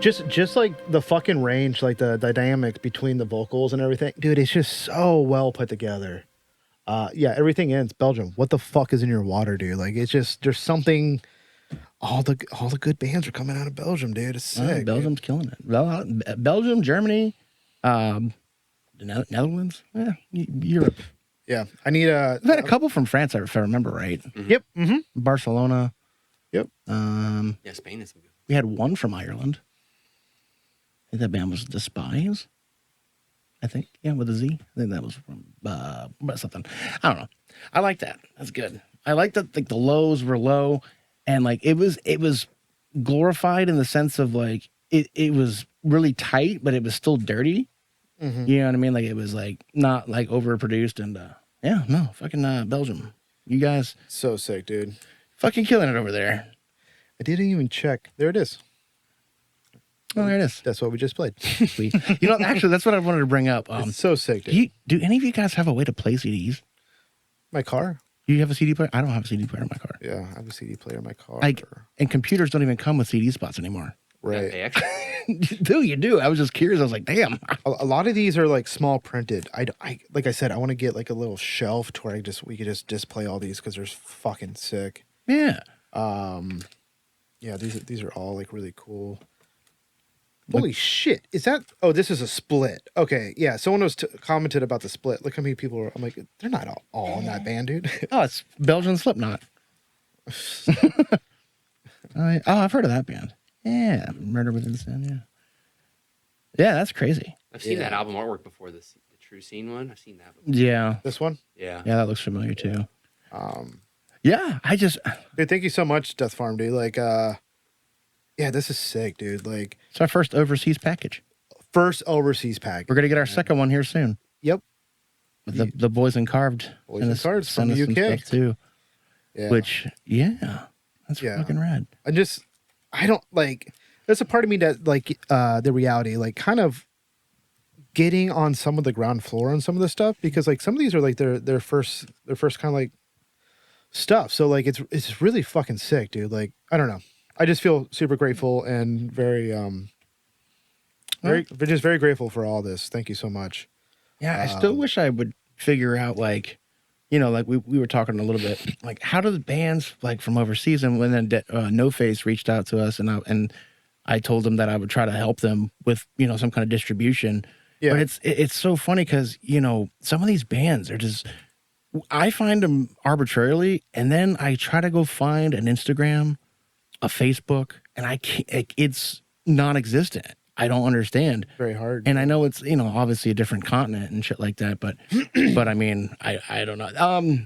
Speaker 2: good.
Speaker 4: just like the fucking range, like the dynamics between the vocals and everything, dude. It's just so well put together. Yeah, everything ends Belgium. What the fuck is in your water, dude? Like, it's just there's something. All the good bands are coming out of Belgium, dude. It's sick.
Speaker 1: Belgium's killing it. Belgium, Germany, the Netherlands, Europe.
Speaker 4: Yeah, I need a.
Speaker 1: We've had a couple from France, if I remember right.
Speaker 4: Yep. Mm-hmm.
Speaker 1: Barcelona.
Speaker 4: Yep.
Speaker 2: Yeah, Spain is some good.
Speaker 1: We had one from Ireland. I think that band was Despise. I think, yeah, with a Z. I think that was from something. I don't know. I like that. That's good. I like that. Like the lows were low, and like it was glorified in the sense of like it was really tight, but it was still dirty.
Speaker 4: Mm-hmm.
Speaker 1: You know what I mean? Like it was like not like overproduced and yeah, no, fucking Belgium. You guys
Speaker 4: So sick, dude.
Speaker 1: fucking killing it over there.
Speaker 4: I didn't even check. There it is.
Speaker 1: Oh, there it is.
Speaker 4: That's what we just played.
Speaker 1: Sweet. You know, actually, that's what I wanted to bring up.
Speaker 4: It's so sick, dude.
Speaker 1: Do any of you guys have a way to play CDs?
Speaker 4: My car.
Speaker 1: Do you have a CD player? I don't have a CD player in my car.
Speaker 4: Yeah, I have a CD player in my car.
Speaker 1: Like, and computers don't even come with CD spots anymore.
Speaker 4: Right.
Speaker 2: Pay extra.
Speaker 1: Do you do? I was just curious. I was like, damn.
Speaker 4: A lot of these are like small printed. I like I said, I want to get like a little shelf to where we could just display all these because they're fucking sick.
Speaker 1: Yeah.
Speaker 4: Yeah, these are all like really cool. Holy shit! Is that? Oh, this is a split. Okay, yeah. Someone was commented about the split. Look how many people are. I'm like, they're not all in that band, dude.
Speaker 1: Oh, it's Belgian Slipknot. I've heard of that band. Yeah, Murder Within Sin. Yeah. Yeah, that's crazy.
Speaker 2: I've seen
Speaker 4: Yeah.
Speaker 2: that album artwork before. The True Scene one. I've seen that before.
Speaker 1: Yeah.
Speaker 4: This one.
Speaker 2: Yeah.
Speaker 1: Yeah, that looks familiar too.
Speaker 4: Um,
Speaker 1: Yeah,
Speaker 4: dude, thank you so much, Death Farm, dude. Like, yeah, this is sick, dude. Like,
Speaker 1: it's our first overseas package.
Speaker 4: first overseas pack.
Speaker 1: We're gonna get our second one here soon.
Speaker 4: Yep.
Speaker 1: With the Boys and Carved.
Speaker 4: Boys
Speaker 1: and
Speaker 4: and Carved from
Speaker 1: send us
Speaker 4: the
Speaker 1: some
Speaker 4: UK.
Speaker 1: stuff too.
Speaker 4: Yeah.
Speaker 1: Which, yeah, that's
Speaker 4: Yeah.
Speaker 1: fucking rad.
Speaker 4: I don't like. There's a part of me that like the reality, like kind of getting on some of the ground floor on some of the stuff because like some of these are like their first kind of like stuff. So like it's really fucking sick, dude. Like I don't know. I just feel super grateful and very just very grateful for all this. Thank you so much.
Speaker 1: Yeah, I still wish I would figure out like, you know, like we were talking a little bit, like how do the bands like from overseas, and when then No Face reached out to us and I told them that I would try to help them with, you know, some kind of distribution.
Speaker 4: Yeah.
Speaker 1: But it's so funny because, you know, some of these bands are just, I find them arbitrarily, and then I try to go find an Instagram, a Facebook, and I can't, it's non-existent. I don't understand.
Speaker 4: Very hard.
Speaker 1: And I know it's, you know, obviously a different continent and shit like that, but but I mean, I don't know.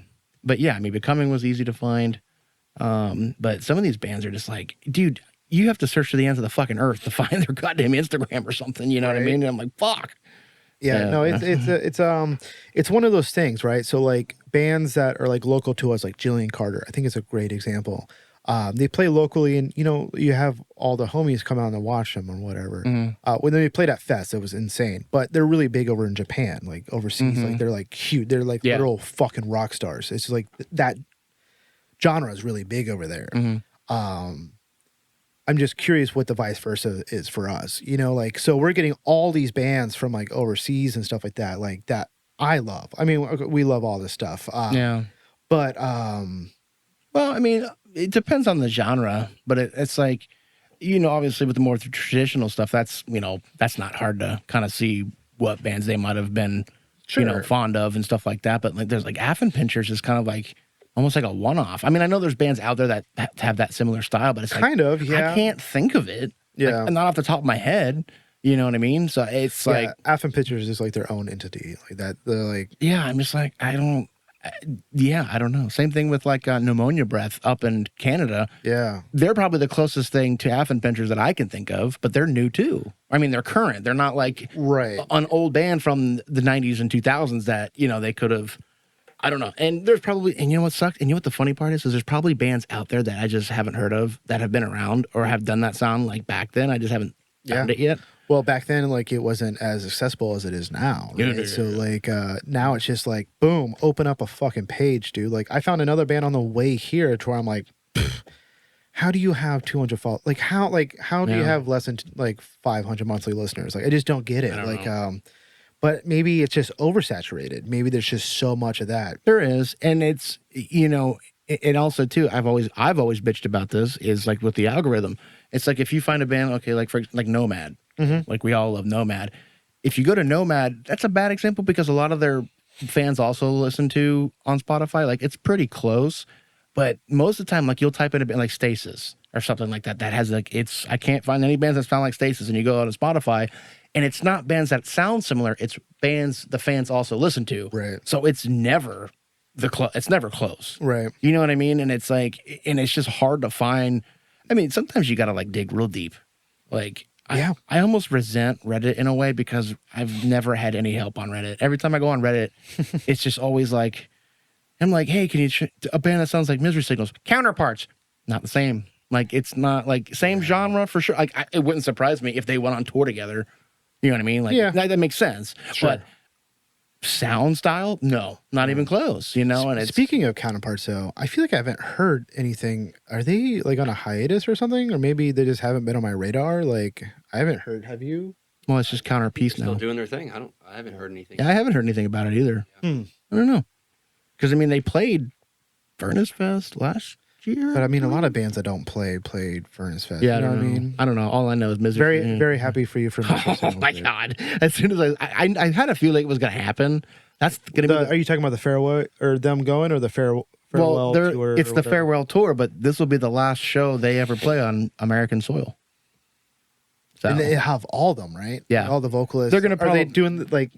Speaker 1: But yeah, I mean, Becoming was easy to find. But some of these bands are just like, dude, you have to search to the ends of the fucking earth to find their goddamn Instagram or something, you know what I
Speaker 4: Right.
Speaker 1: mean? And I'm like, fuck.
Speaker 4: Yeah, no, it's one of those things, right? So like bands that are like local to us, like Jillian Carter, I think it's a great example. They play locally, and you know you have all the homies come out and watch them or whatever. When they played at Fest, it was insane. But they're really big over in Japan, like overseas. Like they're like huge. They're like
Speaker 1: Yeah.
Speaker 4: literal fucking rock stars. It's just like that genre is really big over there. I'm just curious what the vice versa is for us. You know, like so we're getting all these bands from like overseas and stuff like that. Like that I love. I mean, we love all this stuff.
Speaker 1: Yeah.
Speaker 4: But
Speaker 1: Well, I mean, it depends on the genre, but it's like, you know, obviously with the more traditional stuff, that's, you know, that's not hard to kind of see what bands they might have been, you know,
Speaker 4: Sure.
Speaker 1: fond of and stuff like that. But like, there's like Affen Pinchers is kind of like almost like a one-off. I mean, I know there's bands out there that have that similar style, but it's like,
Speaker 4: kind of, yeah.
Speaker 1: I can't think of it.
Speaker 4: Yeah.
Speaker 1: Like, not off the top of my head. You know what I mean? So it's like,
Speaker 4: Yeah, Affen Pictures is like their own entity, like that. They're like,
Speaker 1: yeah, I'm just like, I don't know. Same thing with like Pneumonia Breath up in Canada.
Speaker 4: yeah,
Speaker 1: They're probably the closest thing to Affen Pinchers that I can think of, but they're new too. I mean, they're current. They're not like
Speaker 4: right.
Speaker 1: an old band from the 90s and 2000s that, you know, they could have I don't know. And there's probably, and you know what sucks? And you know what the funny part is there's probably bands out there that I just haven't heard of that have been around or have done that sound like back then. I just haven't found it yet.
Speaker 4: Well, back then, like, it wasn't as accessible as it is now, right?
Speaker 1: Yeah.
Speaker 4: So, like, now it's just like, boom, open up a fucking page, dude. Like, I found another band on the way here to where I'm like, how do you have 200 followers? How do you have less than, 500 monthly listeners? Like, I just don't get it.
Speaker 1: I don't know.
Speaker 4: But maybe it's just oversaturated. Maybe there's just so much of that.
Speaker 1: There is. And it's, and also, too, I've always bitched about this is like with the algorithm. It's like if you find a band, okay, like Nomad. Like we all love Nomad. If you go to Nomad, that's a bad example because a lot of their fans also listen to on Spotify. Like it's pretty close, but most of the time, like you'll type in a band like Stasis or something like that. That has I can't find any bands that sound like Stasis, and you go on Spotify, and it's not bands that sound similar. It's bands the fans also listen to.
Speaker 4: Right.
Speaker 1: So it's never it's never close.
Speaker 4: Right.
Speaker 1: You know what I mean? And it's like, and it's just hard to find. I mean, sometimes you got to like dig real deep, like.
Speaker 4: Yeah.
Speaker 1: I almost resent Reddit in a way because I've never had any help on Reddit. Every time I go on Reddit, it's just always like, I'm like, hey, can you, a band that sounds like Misery Signals, Counterparts, not the same. Like, it's not like same genre for sure. Like, it wouldn't surprise me if they went on tour together. You know what I mean? Like, that makes sense.
Speaker 4: Sure.
Speaker 1: But sound style, no, not even close, And it's,
Speaker 4: speaking of Counterparts, though, I feel like I haven't heard anything. Are they like on a hiatus or something? Or maybe they just haven't been on my radar? Like, I haven't heard. Have you?
Speaker 1: well, it's just Counterpiece
Speaker 2: Still
Speaker 1: now.
Speaker 2: doing their thing. I haven't heard anything.
Speaker 1: Yeah, I haven't heard anything about it either.
Speaker 4: Hmm.
Speaker 1: I don't know. Because, I mean, they played Furnace Fest last year.
Speaker 4: But I mean, a lot of bands that don't played Furnace Fest.
Speaker 1: Yeah,
Speaker 4: you know
Speaker 1: I
Speaker 4: what I
Speaker 1: don't know.
Speaker 4: mean?
Speaker 1: I don't know. All I know is Misery.
Speaker 4: Very, very happy for you for
Speaker 1: Oh my God. As soon as I had a feeling it was going to happen. That's going to be.
Speaker 4: Are you talking about the farewell or them going or the farewell tour?
Speaker 1: It's
Speaker 4: or
Speaker 1: the
Speaker 4: whatever?
Speaker 1: farewell tour, but this will be the last show they ever play on American soil. So,
Speaker 4: And they have all of them, right?
Speaker 1: Yeah.
Speaker 4: All the vocalists.
Speaker 1: They're gonna
Speaker 4: Are they
Speaker 1: prob-
Speaker 4: doing they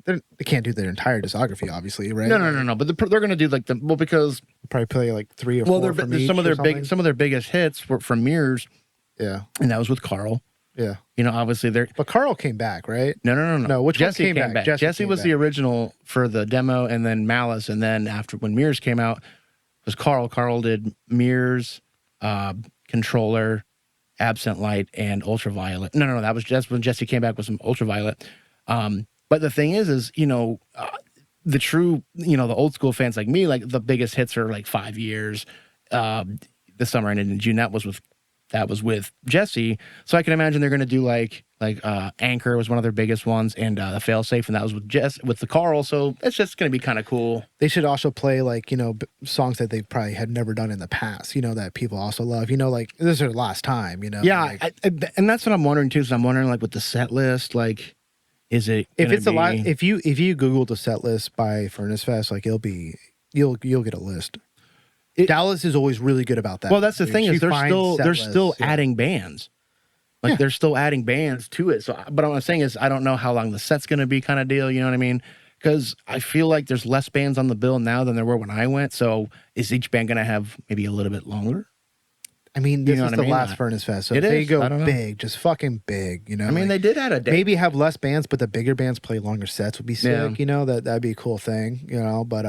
Speaker 4: can't do their entire discography, obviously, right?
Speaker 1: no. But they're going to do like because
Speaker 4: Probably play like 3 or 4 from each
Speaker 1: some of
Speaker 4: or
Speaker 1: their some of their biggest hits were from Mirrors,
Speaker 4: Yeah,
Speaker 1: and that was with Carl.
Speaker 4: yeah.
Speaker 1: Obviously they're.
Speaker 4: But Carl came back, right?
Speaker 1: No.
Speaker 4: No, which one
Speaker 1: Jesse
Speaker 4: came back? Jesse
Speaker 1: Jesse
Speaker 4: came
Speaker 1: was
Speaker 4: back.
Speaker 1: the original for the demo, and then Malice, and then after when Mirrors came out, was Carl. Carl did Mirrors, Controller, Absent Light, and Ultraviolet. No, that was just when Jesse came back with some Ultraviolet. But the thing is the true, the old school fans like me, like the biggest hits are like 5 years. The summer ended in June. That was with Jesse. So I can imagine they're going to do like Anchor was one of their biggest ones, and the Failsafe, and that was with the Carl. So it's just going to be kind of cool.
Speaker 4: They should also play like songs that they probably had never done in the past. That people also love. Like this is their last time.
Speaker 1: Yeah,
Speaker 4: like,
Speaker 1: and that's what I'm wondering too. So I'm wondering like with the set list, like is it
Speaker 4: if it's
Speaker 1: gonna
Speaker 4: a lot.
Speaker 1: be-
Speaker 4: If you Google the set list by Furnace Fest, like you'll get a list. Dallas is always really good about that.
Speaker 1: Well, that's the
Speaker 4: Dude,
Speaker 1: thing
Speaker 4: she
Speaker 1: is they're
Speaker 4: finds set
Speaker 1: still
Speaker 4: lists, yeah.
Speaker 1: adding bands. Like
Speaker 4: Yeah.
Speaker 1: they're still adding bands to it. So, but what I'm saying is I don't know how long the set's going to be, kind of deal. You know what I mean? Because I feel like there's less bands on the bill now than there were when I went. So is each band going to have maybe a little bit longer?
Speaker 4: I mean, this
Speaker 1: know
Speaker 4: is
Speaker 1: what I
Speaker 4: the
Speaker 1: mean?
Speaker 4: last Furnace Fest, so
Speaker 1: It
Speaker 4: if they
Speaker 1: is.
Speaker 4: go
Speaker 1: I don't know.
Speaker 4: big, just fucking big.
Speaker 1: I mean, they did add a day.
Speaker 4: maybe have less bands, but the bigger bands play longer sets would be sick.
Speaker 1: Yeah.
Speaker 4: That'd be a cool thing. But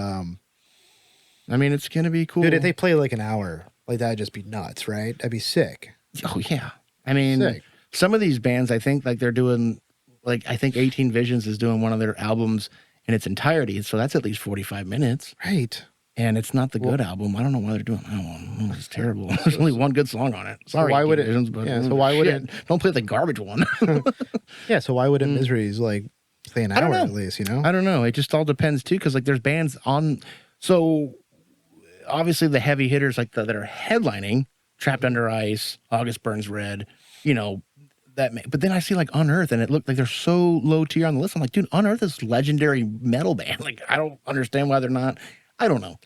Speaker 1: I mean, it's going to be cool.
Speaker 4: dude, if they play like an hour, like that'd just be nuts, right? That'd be sick.
Speaker 1: Oh yeah. I mean,
Speaker 4: Sick.
Speaker 1: some of these bands, I think like they're doing, like I think 18 Visions is doing one of their albums in its entirety. So that's at least 45 minutes.
Speaker 4: Right.
Speaker 1: And it's not the good album. I don't know why they're doing that one. Oh, it's terrible. There's only one good song on it. Sorry.
Speaker 4: why would
Speaker 1: 18
Speaker 4: it-
Speaker 1: Visions, but,
Speaker 4: yeah, so why would
Speaker 1: shit, Don't play the garbage one.
Speaker 4: Yeah. So why wouldn't Miseries like play an
Speaker 1: I don't
Speaker 4: hour
Speaker 1: know.
Speaker 4: at least?
Speaker 1: I don't know. It just all depends too, because like there's bands on. So obviously the heavy hitters like that are headlining, Trapped Under Ice, August Burns Red, but then I see like Unearth, and it looked like they're so low tier on the list. I'm like, dude, Unearth is legendary metal band. Like I don't understand why they're not. I don't know.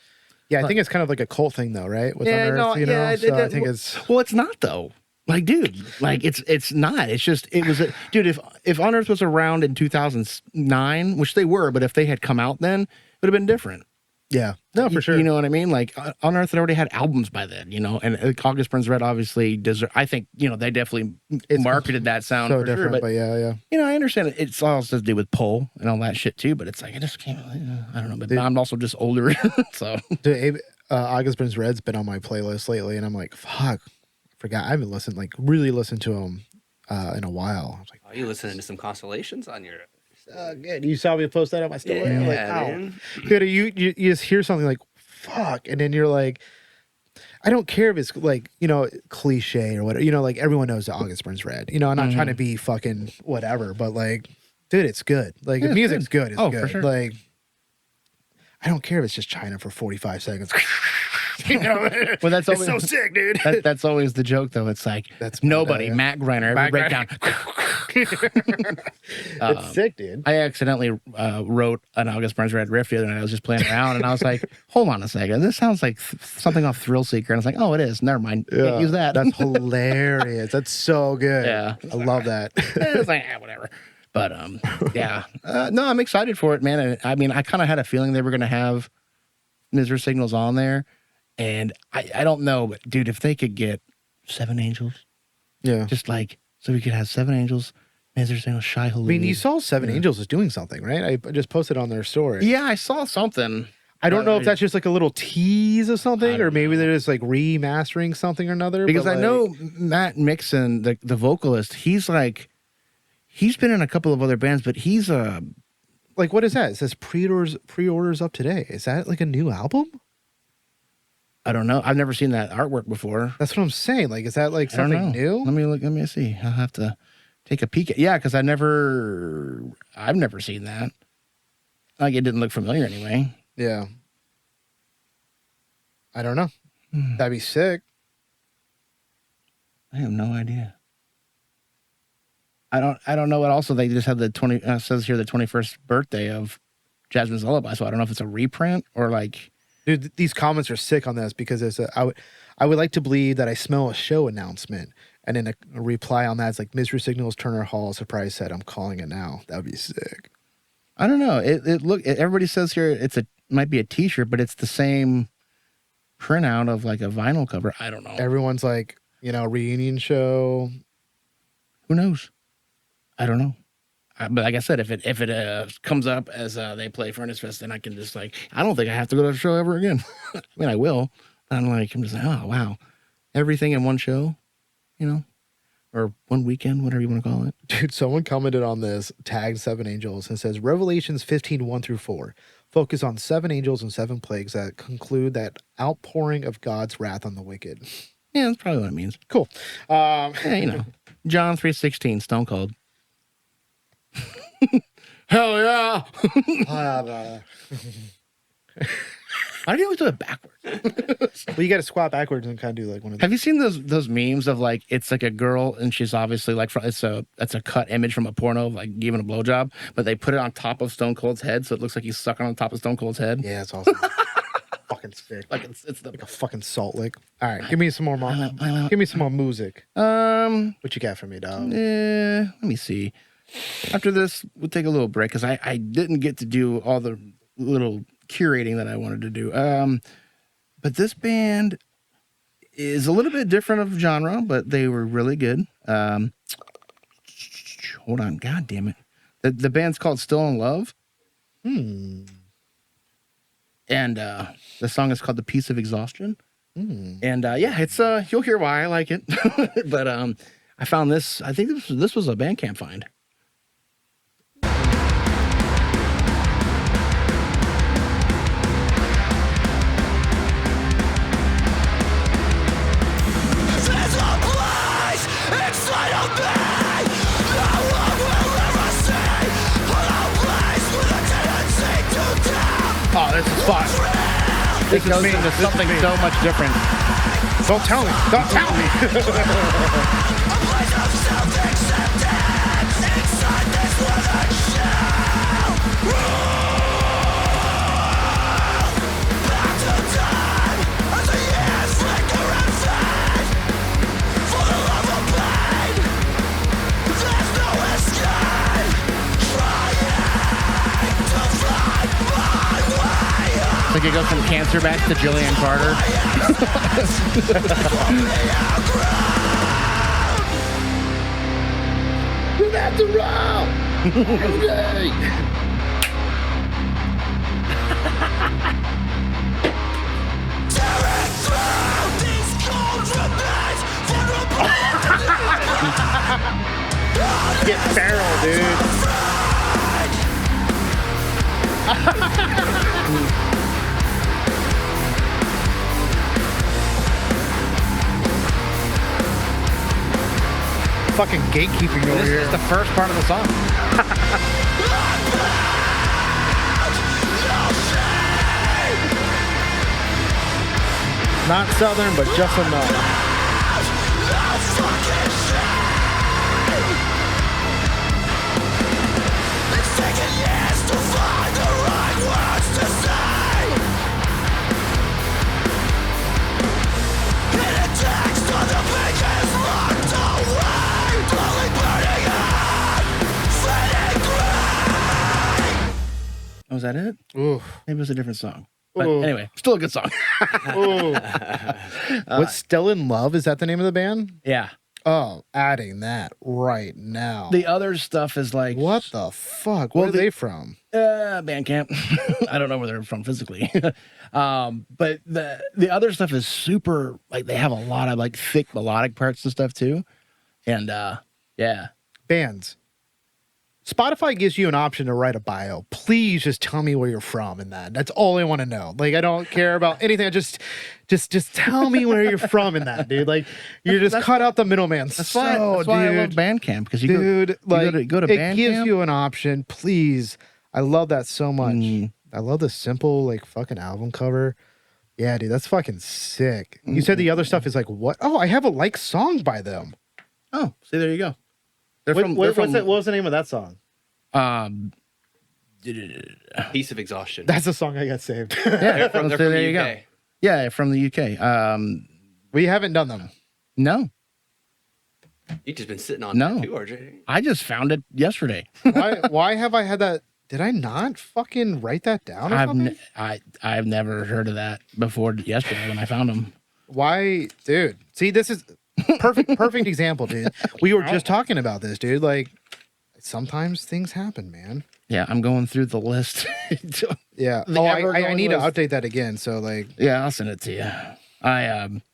Speaker 4: Yeah, I think it's kind of like a cult thing, though, right? With Unearth, So I think it's
Speaker 1: Well, it's not though. Like, dude, like it's not. It's just dude. If Unearth was around in 2009, which they were, but if they had come out then, it would have been different.
Speaker 4: Yeah. No, for sure.
Speaker 1: You know what I mean? Like Unearthed had already had albums by then, you know, and August Burns Red obviously I think, you know, they definitely marketed that sound
Speaker 4: so
Speaker 1: for
Speaker 4: different,
Speaker 1: sure.
Speaker 4: but yeah.
Speaker 1: You know, I understand it's all to do with pull and all that shit too, but it's like, I just can't, I don't know, but I'm also just older. So,
Speaker 4: Dude, August Burns Red's been on my playlist lately, and I'm like, fuck, I forgot. I haven't really listened to him in a while. I was like,
Speaker 2: Are you listening to some constellations on your?
Speaker 4: good. You saw me post that on my story.
Speaker 2: Yeah,
Speaker 4: I'm like, ow.
Speaker 2: man.
Speaker 4: Dude, you just hear something like, fuck, and then you're like, I don't care if it's like, you know, cliche or whatever. You know, like everyone knows that August Burns Red. You know, I'm not trying to be fucking whatever, but like, dude, it's good. Like,
Speaker 1: Yeah,
Speaker 4: the music's good. It's
Speaker 1: Oh,
Speaker 4: good.
Speaker 1: for sure.
Speaker 4: Like, I don't care if it's just China for 45 seconds. You know,
Speaker 1: well, that's
Speaker 4: it's
Speaker 1: always,
Speaker 4: so sick, dude.
Speaker 1: that's always the joke, though. It's like,
Speaker 4: That's
Speaker 1: nobody,
Speaker 4: yeah.
Speaker 1: Matt Griner, every
Speaker 4: Matt
Speaker 1: breakdown.
Speaker 4: It's sick, dude.
Speaker 1: I accidentally wrote an August Burns Red riff the other night. I was just playing around, and I was like, hold on a second. This sounds like something off Thrill Seeker. And I was like, oh, it is. Never mind. Can't use that.
Speaker 4: That's hilarious. That's so good.
Speaker 1: Yeah.
Speaker 4: I love that.
Speaker 1: It's like, whatever. But yeah. No, I'm excited for it, man. And I mean, I kind of had a feeling they were going to have Misery Signals on there. And I don't know, but dude, if they could get 7 Angels,
Speaker 4: Yeah.
Speaker 1: just like, so we could have 7 Angels, Misery Signals, Shy Halou.
Speaker 4: I mean, you saw Seven Angels is doing something, right? I just posted on their story.
Speaker 1: Yeah, I saw something.
Speaker 4: I don't know if that's just like a little tease of something,
Speaker 1: I
Speaker 4: or
Speaker 1: don't
Speaker 4: maybe
Speaker 1: know.
Speaker 4: they're just like remastering something or another.
Speaker 1: Because
Speaker 4: but,
Speaker 1: I
Speaker 4: like,
Speaker 1: know Matt Mixon, the vocalist, he's been in a couple of other bands, but he's
Speaker 4: like, what is that? It says pre-orders up today. Is that like a new album?
Speaker 1: I don't know. I've never seen that artwork before.
Speaker 4: That's what I'm saying. Like, is that like
Speaker 1: I don't
Speaker 4: something
Speaker 1: know.
Speaker 4: new?
Speaker 1: Let me look. Let me see. I'll have to take a peek. Yeah, because I've never seen that. Like, it didn't look familiar anyway.
Speaker 4: Yeah. I don't know. That'd be sick.
Speaker 1: I have no idea. I don't know what. Also, they just had the says here the 21st birthday of Jasmine's Lullaby. So I don't know if it's a reprint or like.
Speaker 4: Dude, these comments are sick on this because I would like to believe that I smell a show announcement, and then a reply on that is like Misery Signals, Turner Hall surprise set. I'm calling it now. That would be sick.
Speaker 1: I don't know. Everybody says here might be a T-shirt, but it's the same printout of like a vinyl cover. I don't know.
Speaker 4: Everyone's like, you know, reunion show.
Speaker 1: Who knows? I don't know. But like I said, if it comes up as they play Furnace Fest, then I can just like, I don't think I have to go to the show ever again. I mean, I will. But I'm just like, oh, wow. Everything in one show, you know, or one weekend, whatever you want to call it.
Speaker 4: Dude, someone commented on this, tagged 7 Angels, and says Revelations 15:1-4 focus on 7 angels and 7 plagues that conclude that outpouring of God's wrath on the wicked.
Speaker 1: Yeah, that's probably what it means.
Speaker 4: Cool.
Speaker 1: Yeah, you know, John 3:16, Stone Cold. Hell yeah! Why do you always do it backwards?
Speaker 4: Well, you got to squat backwards and kind of do like one of
Speaker 1: Have you seen those memes of like it's like a girl and she's obviously like that's a cut image from a porno of like giving a blowjob, but they put it on top of Stone Cold's head, so it looks like he's sucking on top of Stone Cold's head.
Speaker 4: Yeah, it's awesome. Fucking sick.
Speaker 1: Like it's
Speaker 4: Like a fucking salt lick. All right, give me some more. Give me some more music. What you got for me, dog?
Speaker 1: Let me see. After this, we'll take a little break because I didn't get to do all the little curating that I wanted to do. But this band is a little bit different of genre, but they were really good. Hold on, god damn it. The band's called Still in Love. And the song is called The Peace of Exhaustion. And yeah, it's you'll hear why I like it. But I found this, I think this was a Bandcamp find.
Speaker 4: Oh, this is fun.
Speaker 1: It goes into something so much different.
Speaker 4: Don't tell me. Don't tell me.
Speaker 1: Like it goes from cancer back to Jillian Carter. That's a roll!
Speaker 4: Get feral, dude. Fucking gatekeeping over
Speaker 1: This
Speaker 4: here.
Speaker 1: is the first part of the song.
Speaker 4: Not southern, but just enough.
Speaker 1: Oh, was that it?
Speaker 4: Ooh.
Speaker 1: Maybe it was a different song. But
Speaker 4: Ooh.
Speaker 1: anyway, still a good song.
Speaker 4: Ooh. What's Still in Love? Is that the name of the band?
Speaker 1: Yeah.
Speaker 4: Oh, adding that right now.
Speaker 1: The other stuff is like
Speaker 4: What the fuck?
Speaker 1: Well,
Speaker 4: Where are they from?
Speaker 1: Bandcamp. I don't know where they're from physically. But the other stuff is super like they have a lot of like thick melodic parts and stuff too. And yeah.
Speaker 4: Bands. Spotify gives you an option to write a bio. Please just tell me where you're from in that. That's all I want to know. Like I don't care about anything. Just tell me where you're from in that, dude. Like you just cut out the middleman.
Speaker 1: That's why I love Bandcamp because you
Speaker 4: dude,
Speaker 1: go to
Speaker 4: it
Speaker 1: Bandcamp.
Speaker 4: gives you an option. Please. I love that so much. I love the simple like fucking album cover. Yeah, dude, that's fucking sick. You said the other stuff is like what? Oh, I have a like song by them.
Speaker 1: Oh, see, there you go. They're
Speaker 4: What was the name of that song?
Speaker 2: Piece of Exhaustion.
Speaker 4: That's the song I got saved.
Speaker 1: Yeah,
Speaker 2: They're from
Speaker 1: there
Speaker 2: the
Speaker 1: you go.
Speaker 2: UK.
Speaker 1: Yeah, from the UK.
Speaker 4: We haven't done them.
Speaker 1: No,
Speaker 2: You've just been sitting on
Speaker 1: No.
Speaker 2: that too, RJ.
Speaker 1: I just found it yesterday.
Speaker 4: Why have I had that? Did I not fucking write that down or something?
Speaker 1: I've never heard of that before yesterday when I found them.
Speaker 4: Why, dude? See, this is perfect example, dude. We were just talking about this, dude. Like, sometimes things happen, man.
Speaker 1: Yeah, I'm going through the list.
Speaker 4: Yeah.
Speaker 1: The
Speaker 4: Oh, I
Speaker 1: ever-going
Speaker 4: need to
Speaker 1: list.
Speaker 4: update that again. So, like,
Speaker 1: Yeah, I'll send it to you.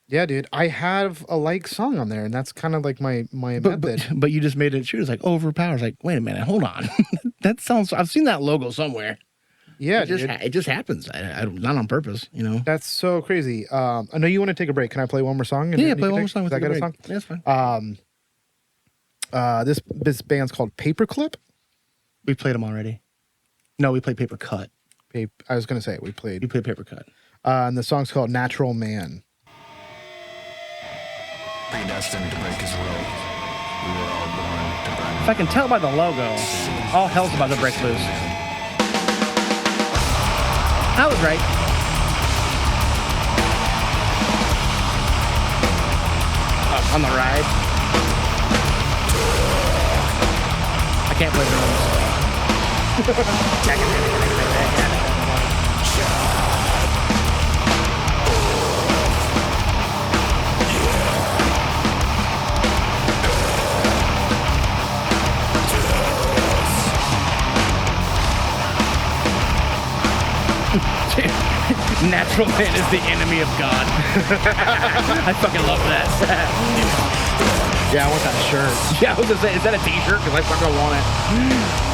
Speaker 4: yeah, dude. I have a like song on there, and that's kind of like my method.
Speaker 1: But you just made it shoot. It's like overpowered. It's like, wait a minute, hold on. That sounds. I've seen that logo somewhere.
Speaker 4: Yeah,
Speaker 1: It
Speaker 4: dude.
Speaker 1: just happens. I not on purpose, you know.
Speaker 4: That's so crazy. I know you want to take a break. Can I play one more song? And
Speaker 1: Yeah,
Speaker 4: then
Speaker 1: play
Speaker 4: you
Speaker 1: one
Speaker 4: can
Speaker 1: more song.
Speaker 4: take-
Speaker 1: With
Speaker 4: I got a song.
Speaker 1: Yeah, that's fine.
Speaker 4: This band's called Paperclip.
Speaker 1: We played them already. No, we played Paper Cut.
Speaker 4: I was gonna say we
Speaker 1: You
Speaker 4: played,
Speaker 1: played Paper Cut.
Speaker 4: and the song's called "Natural Man."
Speaker 3: Predestined to break his will. We were all born to burn.
Speaker 1: If I can tell by the logo, all hell's about to break loose. I was right. On the ride. I can't play drums. Natural man is the enemy of God. I fucking love that.
Speaker 4: Yeah, I want that shirt.
Speaker 1: Yeah, I was gonna say, is that a t-shirt? Because I fucking want it.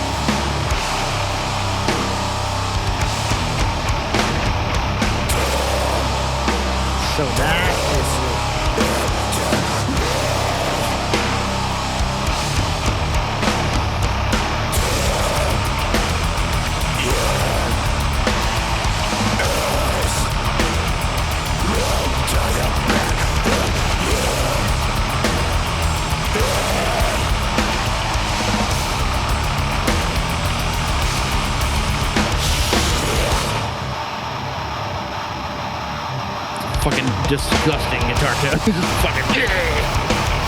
Speaker 4: So that is.
Speaker 1: Fucking disgusting guitar tone. Just fucking.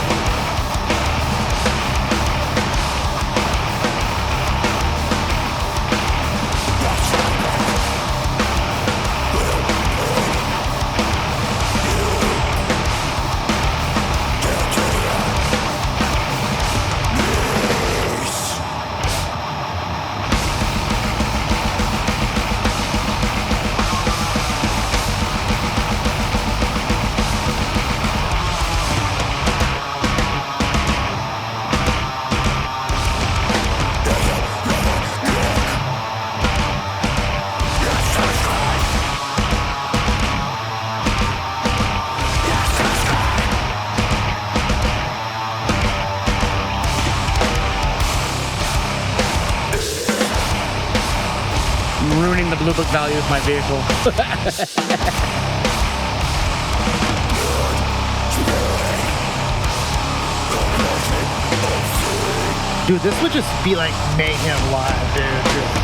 Speaker 1: Blue Book value of my vehicle.
Speaker 4: Dude, this would just be like mayhem live, dude. Just-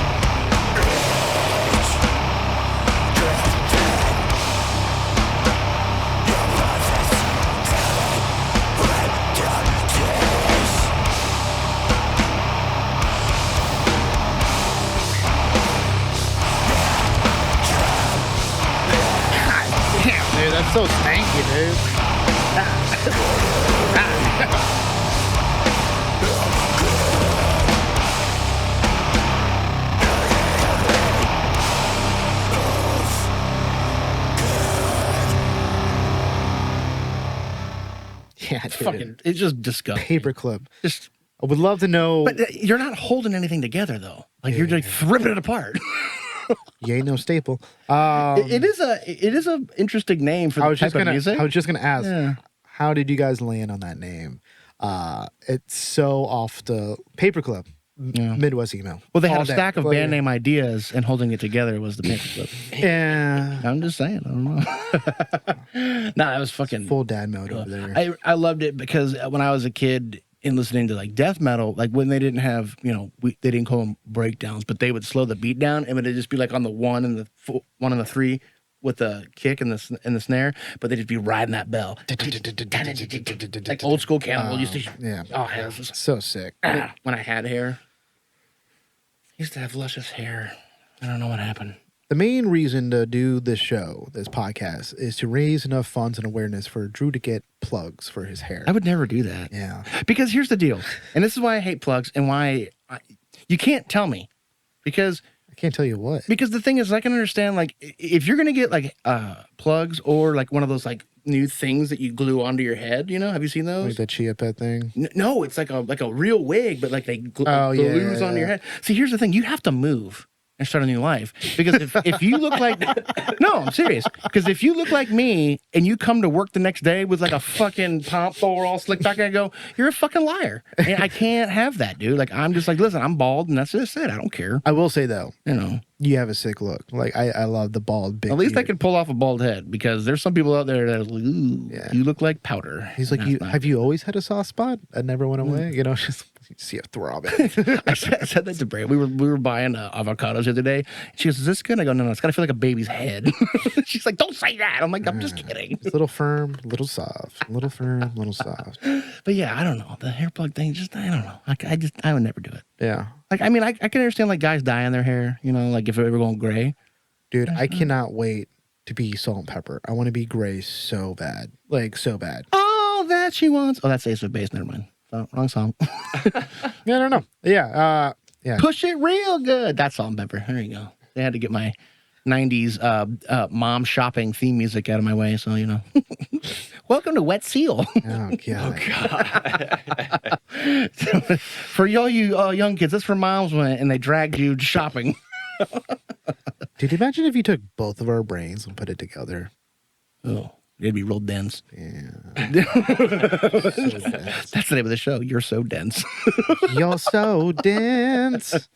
Speaker 4: Damn, dude, that's so stanky, dude. Yeah, dude.
Speaker 1: Fucking, it's just disgusting.
Speaker 4: Paperclip.
Speaker 1: Just,
Speaker 4: I would love to know.
Speaker 1: but you're not holding anything together though. Like you're like ripping it apart.
Speaker 4: You ain't no staple.
Speaker 1: It is a interesting name for the type of music.
Speaker 4: I was just gonna ask,
Speaker 1: Yeah.
Speaker 4: how did you guys land on that name? It's so off the Paperclip, Midwest email.
Speaker 1: Well, they had
Speaker 4: All
Speaker 1: a
Speaker 4: day.
Speaker 1: stack of
Speaker 4: Like,
Speaker 1: band name ideas, and holding it together was the paperclip.
Speaker 4: Yeah,
Speaker 1: I'm just saying. I don't know. No, that was fucking.
Speaker 4: full dad mode over there.
Speaker 1: I loved it because when I was a kid and listening to like death metal, like when they didn't have, they didn't call them breakdowns, but they would slow the beat down and it would just be like on the 1 and the 1 and the 3 with the kick and the snare, but they'd just be riding that bell. Like old school Cannibal used to.
Speaker 4: Yeah.
Speaker 1: Oh, this was
Speaker 4: So sick.
Speaker 1: when I had hair. I used to have luscious hair. I don't know what happened.
Speaker 4: The main reason to do this show, this podcast, is to raise enough funds and awareness for Drew to get plugs for his hair.
Speaker 1: I would never do that.
Speaker 4: Yeah.
Speaker 1: Because here's the deal, and this is why I hate plugs and why you can't tell me. Because
Speaker 4: I can't tell you what.
Speaker 1: the thing is, I can understand, like, if you're going to get, like, plugs or, like, one of those, like, new things that you glue onto your head, have you seen those?
Speaker 4: Like the Chia Pet thing.
Speaker 1: No, it's like a real wig, but, like, they
Speaker 4: Oh, yeah,
Speaker 1: glues onto your
Speaker 4: yeah.
Speaker 1: head. See, here's the thing. You have to move and start a new life. Because if you look like... No, I'm serious. Because if you look like me and you come to work the next day with, like, a fucking pomp all slick back, I go, you're a fucking liar. And I can't have that, dude. Like, I'm just like, listen, I'm bald, and that's just it. I don't care.
Speaker 4: I will say, though, you have a sick look. Like, I love the bald big
Speaker 1: At least I
Speaker 4: beard.
Speaker 1: could pull off a bald head because there's some people out there that are like, ooh,
Speaker 4: Yeah.
Speaker 1: you look like powder.
Speaker 4: He's like,
Speaker 1: And that's
Speaker 4: have you always had a soft spot? It never went away? Just you see a throbbing.
Speaker 1: I said that to Bray. We were buying avocados the other day. She goes, is this good? I go, no, it's got to feel like a baby's head. She's like, don't say that. I'm like, I'm just kidding.
Speaker 4: It's a little firm, little soft. Little firm, little soft.
Speaker 1: But yeah, I don't know. The hair plug thing, I don't know. I would never do it.
Speaker 4: Yeah.
Speaker 1: Like, I mean, I can understand like guys dyeing their hair, like if it were going gray.
Speaker 4: Dude, I cannot wait to be Salt and Pepper. I want to be gray so bad. Like, so bad.
Speaker 1: All that she wants. Oh, that's Ace of Base. Never mind. Oh, wrong song.
Speaker 4: Yeah, I don't know. Yeah. Yeah.
Speaker 1: Push it real good. That's Salt and Pepper. There you go. They had to get my 90s mom shopping theme music out of my way. So, welcome to Wet Seal.
Speaker 4: Oh, God.
Speaker 1: For y'all you young kids, that's where moms went and they dragged you shopping.
Speaker 4: Dude, imagine if you took both of our brains and put it together.
Speaker 1: Oh, it'd be real dense.
Speaker 4: Yeah.
Speaker 1: That's the name of the show. You're so dense.
Speaker 4: You're so dense.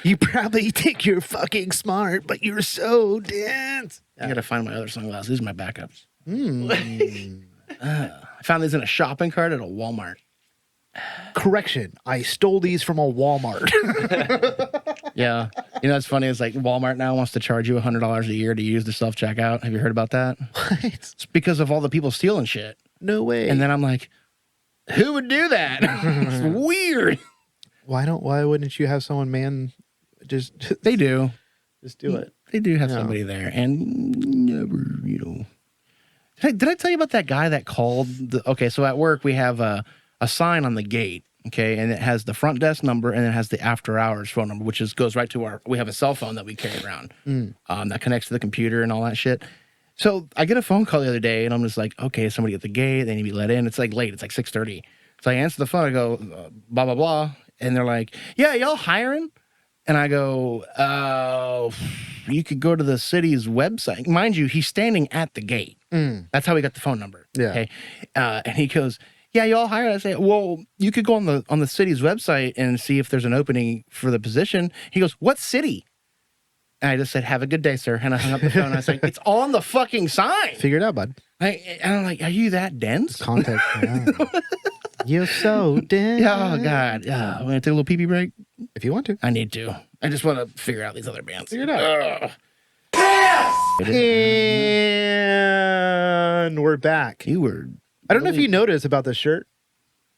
Speaker 4: You probably think you're fucking smart, but you're so dense.
Speaker 1: I gotta find my other sunglasses. These are my backups.
Speaker 4: Mm.
Speaker 1: I found these in a shopping cart at a Walmart.
Speaker 4: Correction, I stole these from a Walmart.
Speaker 1: Yeah. It's funny. It's like Walmart now wants to charge you $100 a year to use the self-checkout. Have you heard about that?
Speaker 4: What?
Speaker 1: It's because of all the people stealing shit.
Speaker 4: No way.
Speaker 1: And then I'm like, who would do that? It's weird.
Speaker 4: Why wouldn't you have someone just
Speaker 1: They do.
Speaker 4: just do it?
Speaker 1: They do have
Speaker 4: Yeah.
Speaker 1: somebody there. And never. Hey, did I tell you about that guy that called? Okay, so at work we have a sign on the gate. Okay, and it has the front desk number and it has the after hours phone number, which goes right to we have a cell phone that we carry around that connects to the computer and all that shit. So I get a phone call the other day and I'm just like, okay, somebody at the gate, they need to be let in. It's like late, it's like 6:30. So I answer the phone, I go, blah, blah, blah. And they're like, yeah, y'all hiring? And I go, you could go to the city's website. Mind you, he's standing at the gate. That's how we got the phone number.
Speaker 4: Yeah.
Speaker 1: Okay. And he goes, yeah, y'all hired. I say, well, you could go on the city's website and see if there's an opening for the position. He goes, what city? And I just said, "Have a good day, sir." And I hung up the phone. I was like, "It's on the fucking sign."
Speaker 4: Figure it out, bud.
Speaker 1: And I'm like, "Are you that dense?"
Speaker 4: Context. Yeah. You're so dead.
Speaker 1: Oh God. Yeah. I'm gonna take a little pee break.
Speaker 4: If you want to.
Speaker 1: I need to. I just want to figure out these other bands.
Speaker 4: Figure it out.
Speaker 1: Ugh.
Speaker 4: And we're back.
Speaker 1: You were.
Speaker 4: I don't know if you noticed about this shirt.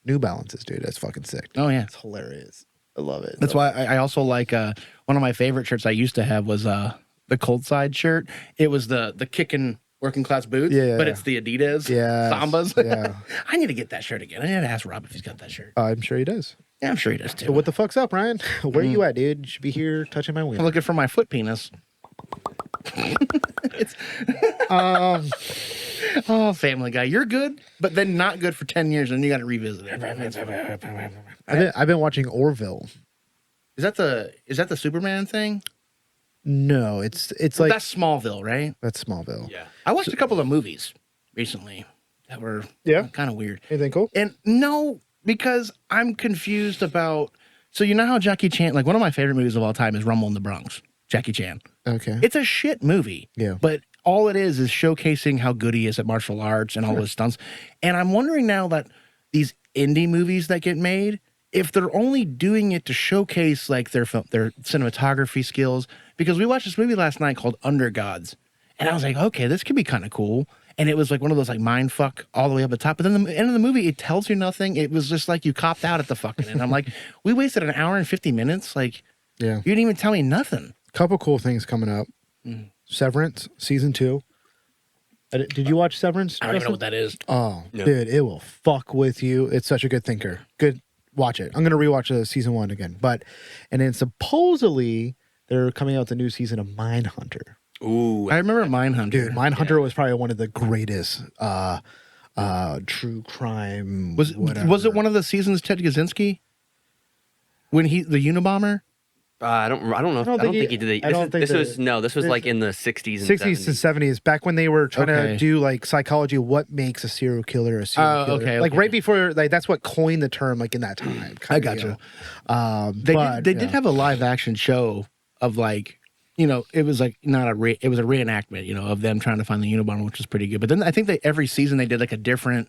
Speaker 4: New Balances, dude. That's fucking sick.
Speaker 1: Oh yeah.
Speaker 4: It's hilarious. I love it.
Speaker 1: That's why I also like one of my favorite shirts I used to have was the Cold Side shirt. It was the kicking working class boots,
Speaker 4: Yeah.
Speaker 1: but it's the Adidas Sambas.
Speaker 4: Yeah.
Speaker 1: I need to get that shirt again. I need to ask Rob if he's got that shirt.
Speaker 4: I'm sure he does.
Speaker 1: Yeah, I'm sure he does too.
Speaker 4: So what the fuck's up, Ryan? Where you at, dude? You should be here touching my
Speaker 1: I'm
Speaker 4: wheel.
Speaker 1: looking for my foot penis. It's oh, Family Guy, you're good, but then not good for 10 years, and you got to revisit it.
Speaker 4: I've been watching Orville.
Speaker 1: Is that the Superman thing?
Speaker 4: No, it's
Speaker 1: Well,
Speaker 4: like
Speaker 1: that's Smallville, right?
Speaker 4: that's Smallville.
Speaker 2: Yeah.
Speaker 1: I watched a couple of movies recently that were kind of weird.
Speaker 4: Anything cool?
Speaker 1: And no, because I'm confused about. So you know how Jackie Chan, like one of my favorite movies of all time, is Rumble in the Bronx. Jackie Chan.
Speaker 4: Okay.
Speaker 1: It's a shit movie.
Speaker 4: Yeah.
Speaker 1: But all it is showcasing how good he is at martial arts and all his stunts. And I'm wondering now that these indie movies that get made, if they're only doing it to showcase like their cinematography skills, because we watched this movie last night called Under Gods, and I was like, okay, this could be kind of cool. And it was like one of those like mind fuck all the way up the top. But then the end of the movie, it tells you nothing. It was just like you copped out at the fucking end. I'm like, we wasted an hour and 50 minutes. Like,
Speaker 4: Yeah.
Speaker 1: you didn't even tell me nothing.
Speaker 4: Couple cool things coming up. Severance season 2. Did you watch Severance?
Speaker 1: I don't even know what that is.
Speaker 4: Oh,
Speaker 2: No.
Speaker 4: dude, it will fuck with you. It's such a good thinker. Good, watch it. I'm gonna rewatch season 1 again. And then supposedly they're coming out with a new season of Mindhunter.
Speaker 2: Ooh.
Speaker 1: I remember Mindhunter.
Speaker 4: Dude, Mindhunter was probably one of the greatest true crime.
Speaker 1: Was it one of the seasons Ted Kaczynski? When the Unabomber?
Speaker 2: I don't know. I don't think he did the.
Speaker 4: I don't think
Speaker 2: This was like in the 60s and
Speaker 4: 60s
Speaker 2: 70s.
Speaker 4: and 70s, back when they were trying
Speaker 1: Okay.
Speaker 4: to do like psychology, what makes a serial killer a serial killer?
Speaker 1: okay,
Speaker 4: Like
Speaker 1: okay.
Speaker 4: right before, like that's what coined the term, like in that time.
Speaker 1: I
Speaker 4: kinda,
Speaker 1: got
Speaker 4: you
Speaker 1: you.
Speaker 4: know.
Speaker 1: They did have a live action show of like, it was like it was a reenactment, of them trying to find the Unabomber, which was pretty good. But then I think every season they did like a different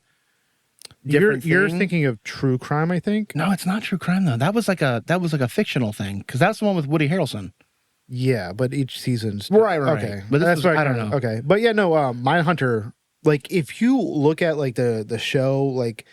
Speaker 4: You're
Speaker 1: thing.
Speaker 4: thinking of true crime, I think.
Speaker 1: No, it's not true crime though. That was like a fictional thing because that's the one with Woody Harrelson.
Speaker 4: Yeah, but each season's
Speaker 1: Right.
Speaker 4: Okay,
Speaker 1: But this
Speaker 4: that's
Speaker 1: was-
Speaker 4: right.
Speaker 1: I don't know.
Speaker 4: Okay, but yeah, no. Mindhunter. Like if you look at like the show, like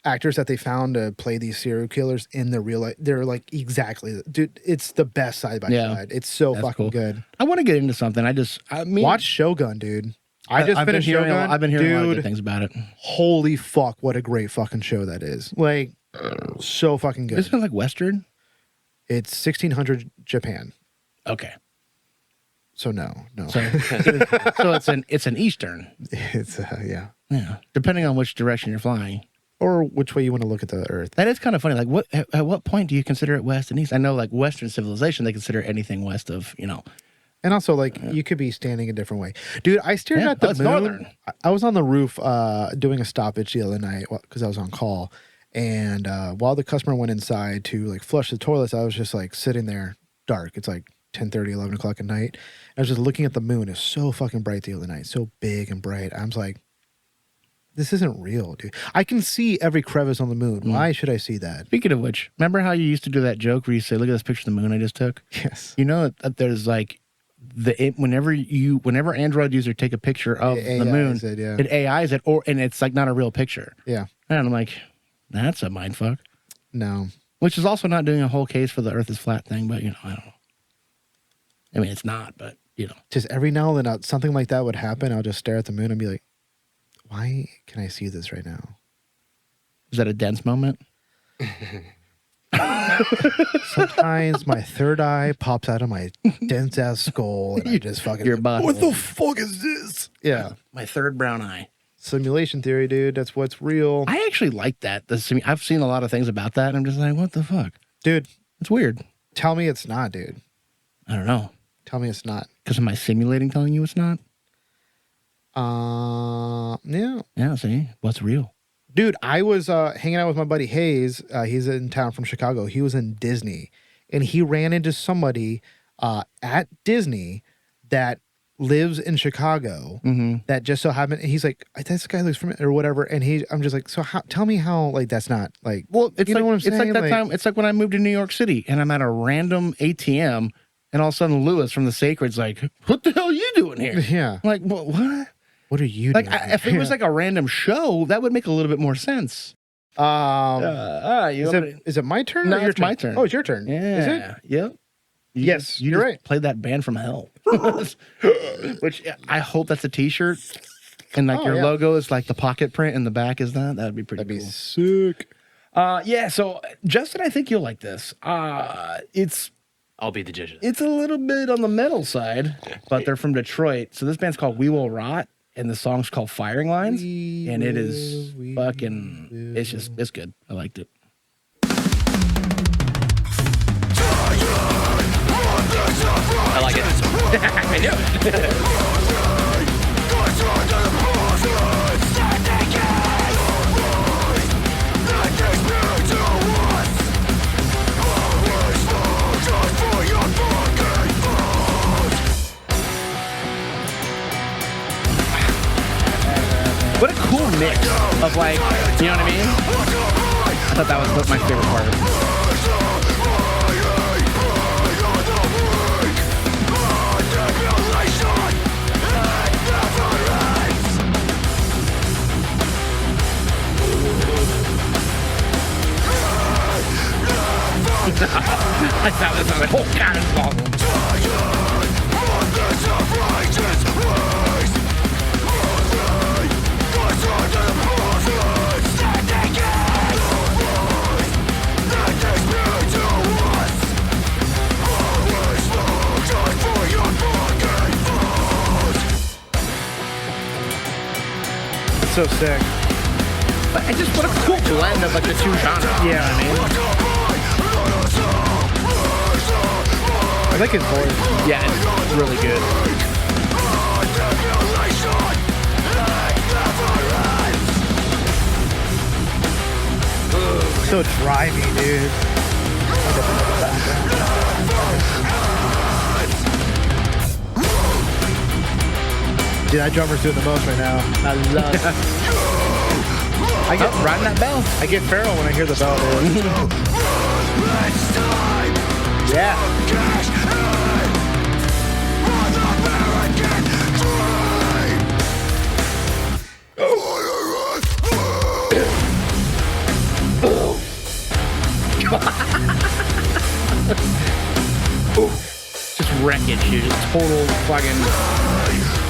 Speaker 4: actors that they found to play these serial killers in the real life, they're like exactly, dude. It's the best side by side. It's so
Speaker 1: That's
Speaker 4: fucking
Speaker 1: cool.
Speaker 4: good.
Speaker 1: I want to get into something. I mean,
Speaker 4: Watch Shogun, dude. I just
Speaker 1: I've been
Speaker 4: finished
Speaker 1: hearing
Speaker 4: Shogun.
Speaker 1: I've been hearing a lot of good
Speaker 4: dude.
Speaker 1: things about it.
Speaker 4: Holy fuck! What a great fucking show that is. Like so fucking good.
Speaker 1: Isn't it like Western?
Speaker 4: It's 1600 Japan.
Speaker 1: Okay.
Speaker 4: So no.
Speaker 1: So it's an Eastern.
Speaker 4: It's yeah.
Speaker 1: Yeah. Depending on which direction you're flying.
Speaker 4: Or which way you want to look at the Earth.
Speaker 1: That is kind of funny. Like, at what point do you consider it West and East? I know, like Western civilization, they consider anything west of,
Speaker 4: And also, like, you could be standing a different way. Dude, I stared
Speaker 1: Yeah,
Speaker 4: at the
Speaker 1: it's
Speaker 4: moon.
Speaker 1: northern.
Speaker 4: I was on the roof doing a stoppage the other night because I was on call. And while the customer went inside to, like, flush the toilets, I was just, like, sitting there, dark. It's, like, 10:30, 11 o'clock at night. I was just looking at the moon. It's so fucking bright the other night. So big and bright. I was like, this isn't real, dude. I can see every crevice on the moon. Why should I see that?
Speaker 1: Speaking of which, remember how you used to do that joke where you say, look at this picture of the moon I just took?
Speaker 4: Yes.
Speaker 1: You know that there's like, whenever Android user take a picture of the moon,
Speaker 4: AIs it, yeah.
Speaker 1: it AIs it, and it's like not a real picture.
Speaker 4: Yeah.
Speaker 1: And I'm like, that's a mind fuck.
Speaker 4: No.
Speaker 1: Which is also not doing a whole case for the Earth is flat thing, but I don't know. I mean, it's not, but
Speaker 4: Just every now and then something like that would happen. I'll just stare at the moon and be like, why can I see this right now?
Speaker 1: is that a dense moment?
Speaker 4: Sometimes my third eye pops out of my dense ass skull and I just fucking,
Speaker 1: Your body.
Speaker 4: what the fuck is this? Yeah.
Speaker 1: My third brown eye.
Speaker 4: Simulation theory, dude. That's what's real.
Speaker 1: I actually like that. I've seen a lot of things about that. And I'm just like, what the fuck?
Speaker 4: Dude,
Speaker 1: It's weird.
Speaker 4: tell me it's not, dude.
Speaker 1: I don't know.
Speaker 4: Tell me it's not.
Speaker 1: Because am I simulating telling you it's not?
Speaker 4: Yeah.
Speaker 1: Yeah, see? What's real?
Speaker 4: Dude, I was hanging out with my buddy Hayes. He's in town from Chicago. He was in Disney and he ran into somebody at Disney that lives in Chicago that just so happened. He's like, this guy looks familiar or whatever. And I'm just like, so tell me how like that's not like,
Speaker 1: Well, it's
Speaker 4: you know
Speaker 1: like
Speaker 4: what I'm
Speaker 1: it's like
Speaker 4: saying?
Speaker 1: that time. It's like when I moved to New York City and I'm at a random ATM, and all of a sudden Lewis from the Sacred's like, "What the hell are you doing here?"
Speaker 4: Yeah.
Speaker 1: I'm like, what?
Speaker 4: What are you
Speaker 1: Like,
Speaker 4: doing?
Speaker 1: if it was like a random show, that would make a little bit more sense. You
Speaker 4: is it my turn?
Speaker 1: No,
Speaker 4: or your
Speaker 1: it's my turn.
Speaker 4: Oh, it's your turn.
Speaker 1: Yeah.
Speaker 4: Is it?
Speaker 1: Yep.
Speaker 4: Yes,
Speaker 1: you
Speaker 4: you're
Speaker 1: just
Speaker 4: right.
Speaker 1: Played that band from hell. Which I hope that's a T-shirt, and like your logo is like the pocket print, and the back is that. That'd be pretty
Speaker 4: That'd
Speaker 1: cool.
Speaker 4: be sick.
Speaker 1: Yeah. So Justin, I think you'll like this.
Speaker 2: I'll be the judge.
Speaker 1: It's a little bit on the metal side, but they're from Detroit. So this band's called We Will Rot, and the song's called Firing Lines, and it is fucking. It's good. I liked it.
Speaker 2: I like it. I knew it.
Speaker 1: What a cool mix of like, you know what I mean? I thought that was my favorite part. I thought this was like, oh god, it's awesome.
Speaker 4: It's so sick.
Speaker 1: But I just what a cool blend of like the two genres.
Speaker 4: Yeah,
Speaker 1: I mean,
Speaker 4: I like his voice.
Speaker 1: yeah, it's really good.
Speaker 4: So drivey, dude. Dude, that drummer's doing the most right now. I love it. I get
Speaker 1: Riding that bell.
Speaker 4: I get feral when I hear the bell, dude. Yeah.
Speaker 1: Just wreckage, dude. Just total fucking.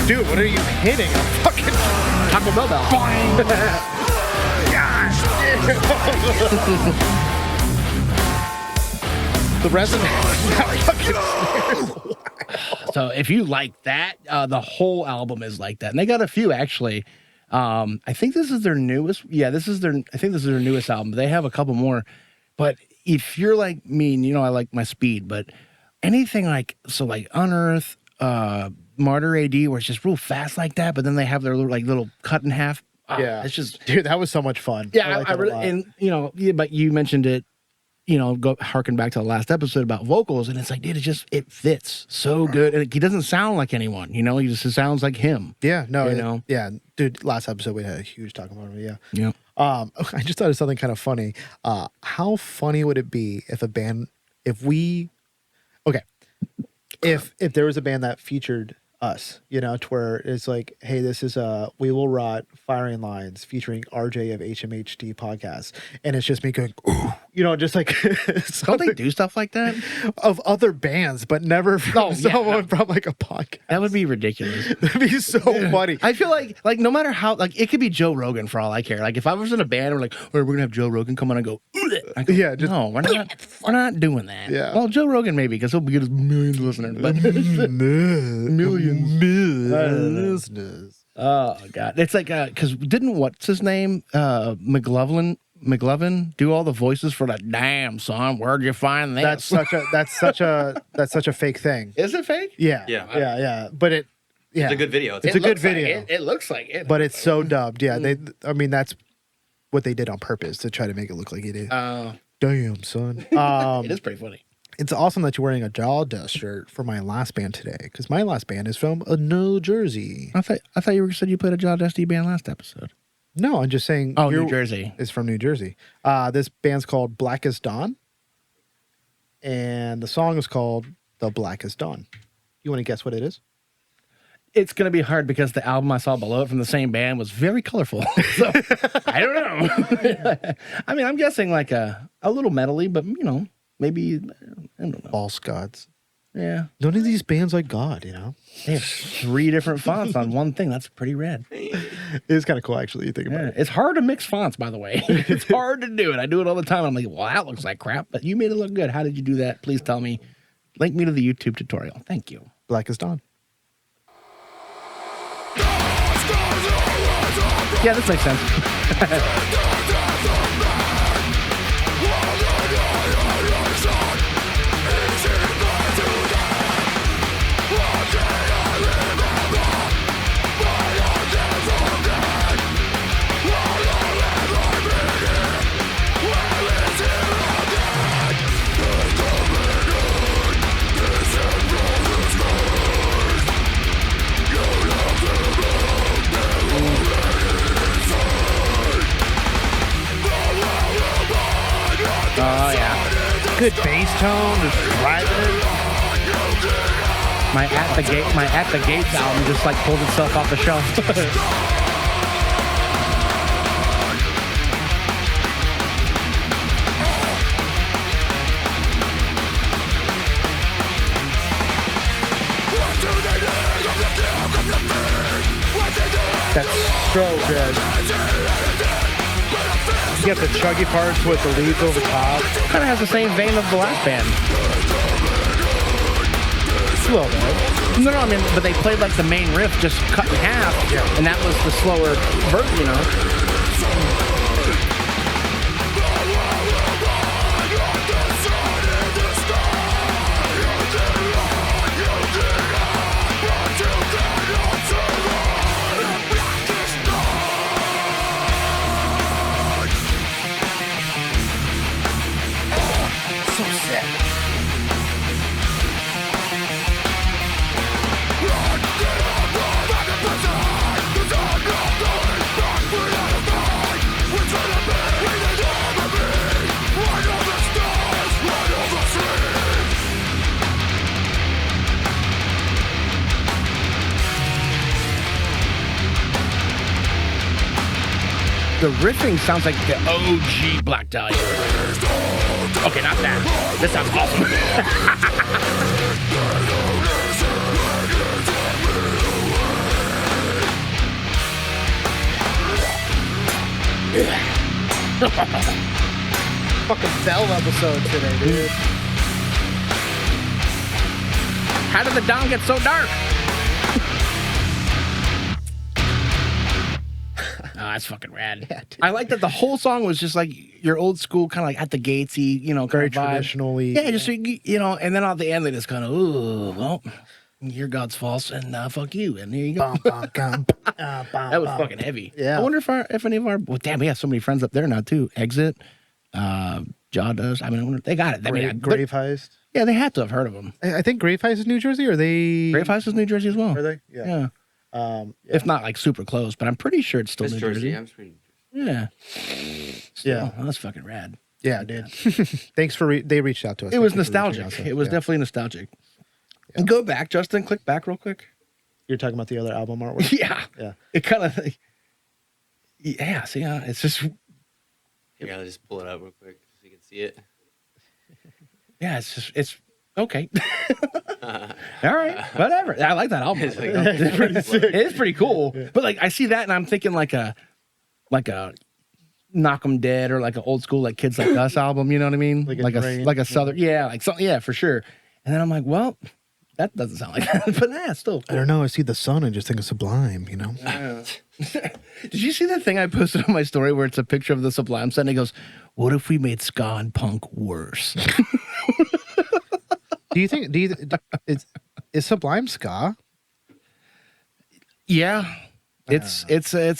Speaker 4: Dude, what are you hitting? A fucking
Speaker 1: Taco Bell bell.
Speaker 4: the resonance.
Speaker 1: So if you like that, the whole album is like that, and they got a few actually. I think this is their newest. Yeah, I think this is their newest album. They have a couple more, but if you're like me, and you know I like my speed, but anything like Unearth, Martyr AD, where it's just real fast like that, but then they have their little cut in half.
Speaker 4: Yeah,
Speaker 1: it's just
Speaker 4: dude, that was so much fun.
Speaker 1: yeah.
Speaker 4: like
Speaker 1: I
Speaker 4: that a
Speaker 1: really
Speaker 4: lot.
Speaker 1: and but you mentioned it. Go harken back to the last episode about vocals, and it's like, dude, it fits so good, and he doesn't sound like anyone. He just sounds like him.
Speaker 4: Yeah, no,
Speaker 1: You
Speaker 4: dude. Last episode we had a huge talk about it. Yeah.
Speaker 1: Yeah.
Speaker 4: I just thought of something kind of funny. How funny would it be if there was a band that featured us, to where it's like, hey, this is We Will Rot Firing Lines featuring RJ of HMHD podcast, and it's just me going, ooh, just like
Speaker 1: Don't they do stuff like that?
Speaker 4: of other bands, but never from someone from like a podcast.
Speaker 1: That would be ridiculous.
Speaker 4: That'd be so funny.
Speaker 1: I feel like no matter how, like, it could be Joe Rogan for all I care. Like, if I was in a band, we're like, all right, we're gonna have Joe Rogan come on and go, I go
Speaker 4: Yeah, just-
Speaker 1: no, we're not doing that.
Speaker 4: Yeah.
Speaker 1: Well, Joe Rogan maybe because he'll get his millions of listeners, but
Speaker 4: Millions.
Speaker 1: oh god, it's like because didn't what's his name McLovin McLovin do all the voices for that? Damn, son, where'd you find this?
Speaker 4: That's such a fake thing.
Speaker 1: Is it fake?
Speaker 4: Yeah.
Speaker 2: Yeah.
Speaker 4: Yeah. But it. Yeah.
Speaker 2: It's a good video.
Speaker 4: It's a
Speaker 1: It
Speaker 4: good
Speaker 1: looks like
Speaker 4: video.
Speaker 1: it. It looks like it.
Speaker 4: But it's so dubbed. Yeah. I mean, that's what they did on purpose to try to make it look like it is. Damn, son.
Speaker 1: It is pretty funny.
Speaker 4: It's awesome that you're wearing a Jaw Dust shirt for my last band today, because my last band is from New Jersey.
Speaker 1: I thought you said you played a Jaw Dusty band last episode.
Speaker 4: No, I'm just saying.
Speaker 1: Oh, New Jersey.
Speaker 4: Is from New Jersey. This band's called Blackest Dawn, and the song is called The Blackest Dawn. You want to guess what it is?
Speaker 1: It's going to be hard because the album I saw below it from the same band was very colorful. So I don't know. I mean, I'm guessing like a little metally, but you know, maybe I don't know.
Speaker 4: False Gods.
Speaker 1: Yeah,
Speaker 4: None of these bands like God, you know.
Speaker 1: they have 3 different fonts on one thing. That's pretty rad.
Speaker 4: It's kind of cool, actually. You think about
Speaker 1: Yeah.
Speaker 4: it.
Speaker 1: It's hard to mix fonts, by the way. It's hard to do it. I do it all the time. I'm like, well, that looks like crap, but you made it look good. How did you do that? Please tell me. Link me to the YouTube tutorial. Thank you.
Speaker 4: Blackest Dawn.
Speaker 1: Yeah, this makes sense. Oh yeah,
Speaker 4: Good bass tone, just driving it.
Speaker 1: my At the Gates album just like pulled itself off the shelf.
Speaker 4: That's so good. You get the chuggy parts with the leads over top.
Speaker 1: Kind of has the same vein of the last band.
Speaker 4: A little bit.
Speaker 1: No, I mean, but they played like the main riff just cut in half, and that was the slower version, you know. So sick. The riffing sounds like the OG Black Dahlia. Okay, not that. This sounds awesome.
Speaker 4: Fucking Bell episode today, dude.
Speaker 1: How did the dawn get so dark? Oh, that's fucking rad.
Speaker 4: Yeah, dude.
Speaker 1: I like that the whole song was just like your old school, kind of like At the Gatesy, you know,
Speaker 4: Very
Speaker 1: kind of vibe.
Speaker 4: traditionally.
Speaker 1: Yeah, just you know, and then at the end they just kind of, ooh, well, your God's false, and fuck you, and there you go. That was fucking heavy.
Speaker 4: Yeah.
Speaker 1: I wonder if any of our, well, damn, we have so many friends up there now too. Exit, Jaw does. I mean, I wonder, they got it. I mean,
Speaker 4: Grave Heist.
Speaker 1: yeah, they had to have heard of them.
Speaker 4: I think Grave Heist is New Jersey, or they?
Speaker 1: Grave House is New Jersey as well.
Speaker 4: Are they?
Speaker 1: Yeah.
Speaker 4: Yeah.
Speaker 1: If not like super close, but I'm pretty sure it's still
Speaker 2: It's
Speaker 1: New
Speaker 2: Jersey.
Speaker 1: Jersey.
Speaker 2: I'm pretty.
Speaker 1: Yeah.
Speaker 4: Yeah.
Speaker 1: Well, that's fucking rad.
Speaker 4: Yeah, dude. Thanks for they reached out to us.
Speaker 1: It was
Speaker 4: Thank you for reaching
Speaker 1: nostalgic.
Speaker 4: out to us.
Speaker 1: It was
Speaker 4: Yeah.
Speaker 1: definitely nostalgic. And go back, Justin. Click back real quick.
Speaker 4: You're talking about the other album artwork.
Speaker 1: Yeah.
Speaker 4: Yeah.
Speaker 1: It kind of. Yeah. See, it's just.
Speaker 2: Yeah, I'll just pull it up real quick so you can see it.
Speaker 1: Yeah. It's just. It's okay. All right. Whatever. I like that album.
Speaker 2: It's like,
Speaker 1: It's pretty sick. It is pretty cool. But like, I see that and I'm thinking like a Knock 'Em Dead or like an old school like Kids Like Us album. You know what I mean?
Speaker 4: Like
Speaker 1: Like
Speaker 4: a Drain.
Speaker 1: a southern. Yeah. Like something. Yeah, for sure. And then I'm like, well. that doesn't sound like that. But yeah, still.
Speaker 4: I don't know. I see the sun and just think of Sublime, you know?
Speaker 1: Did you see that thing I posted on my story where it's a picture of the Sublime set and it goes, "What if we made ska and punk worse?"
Speaker 4: Is Sublime ska?
Speaker 1: Yeah. It's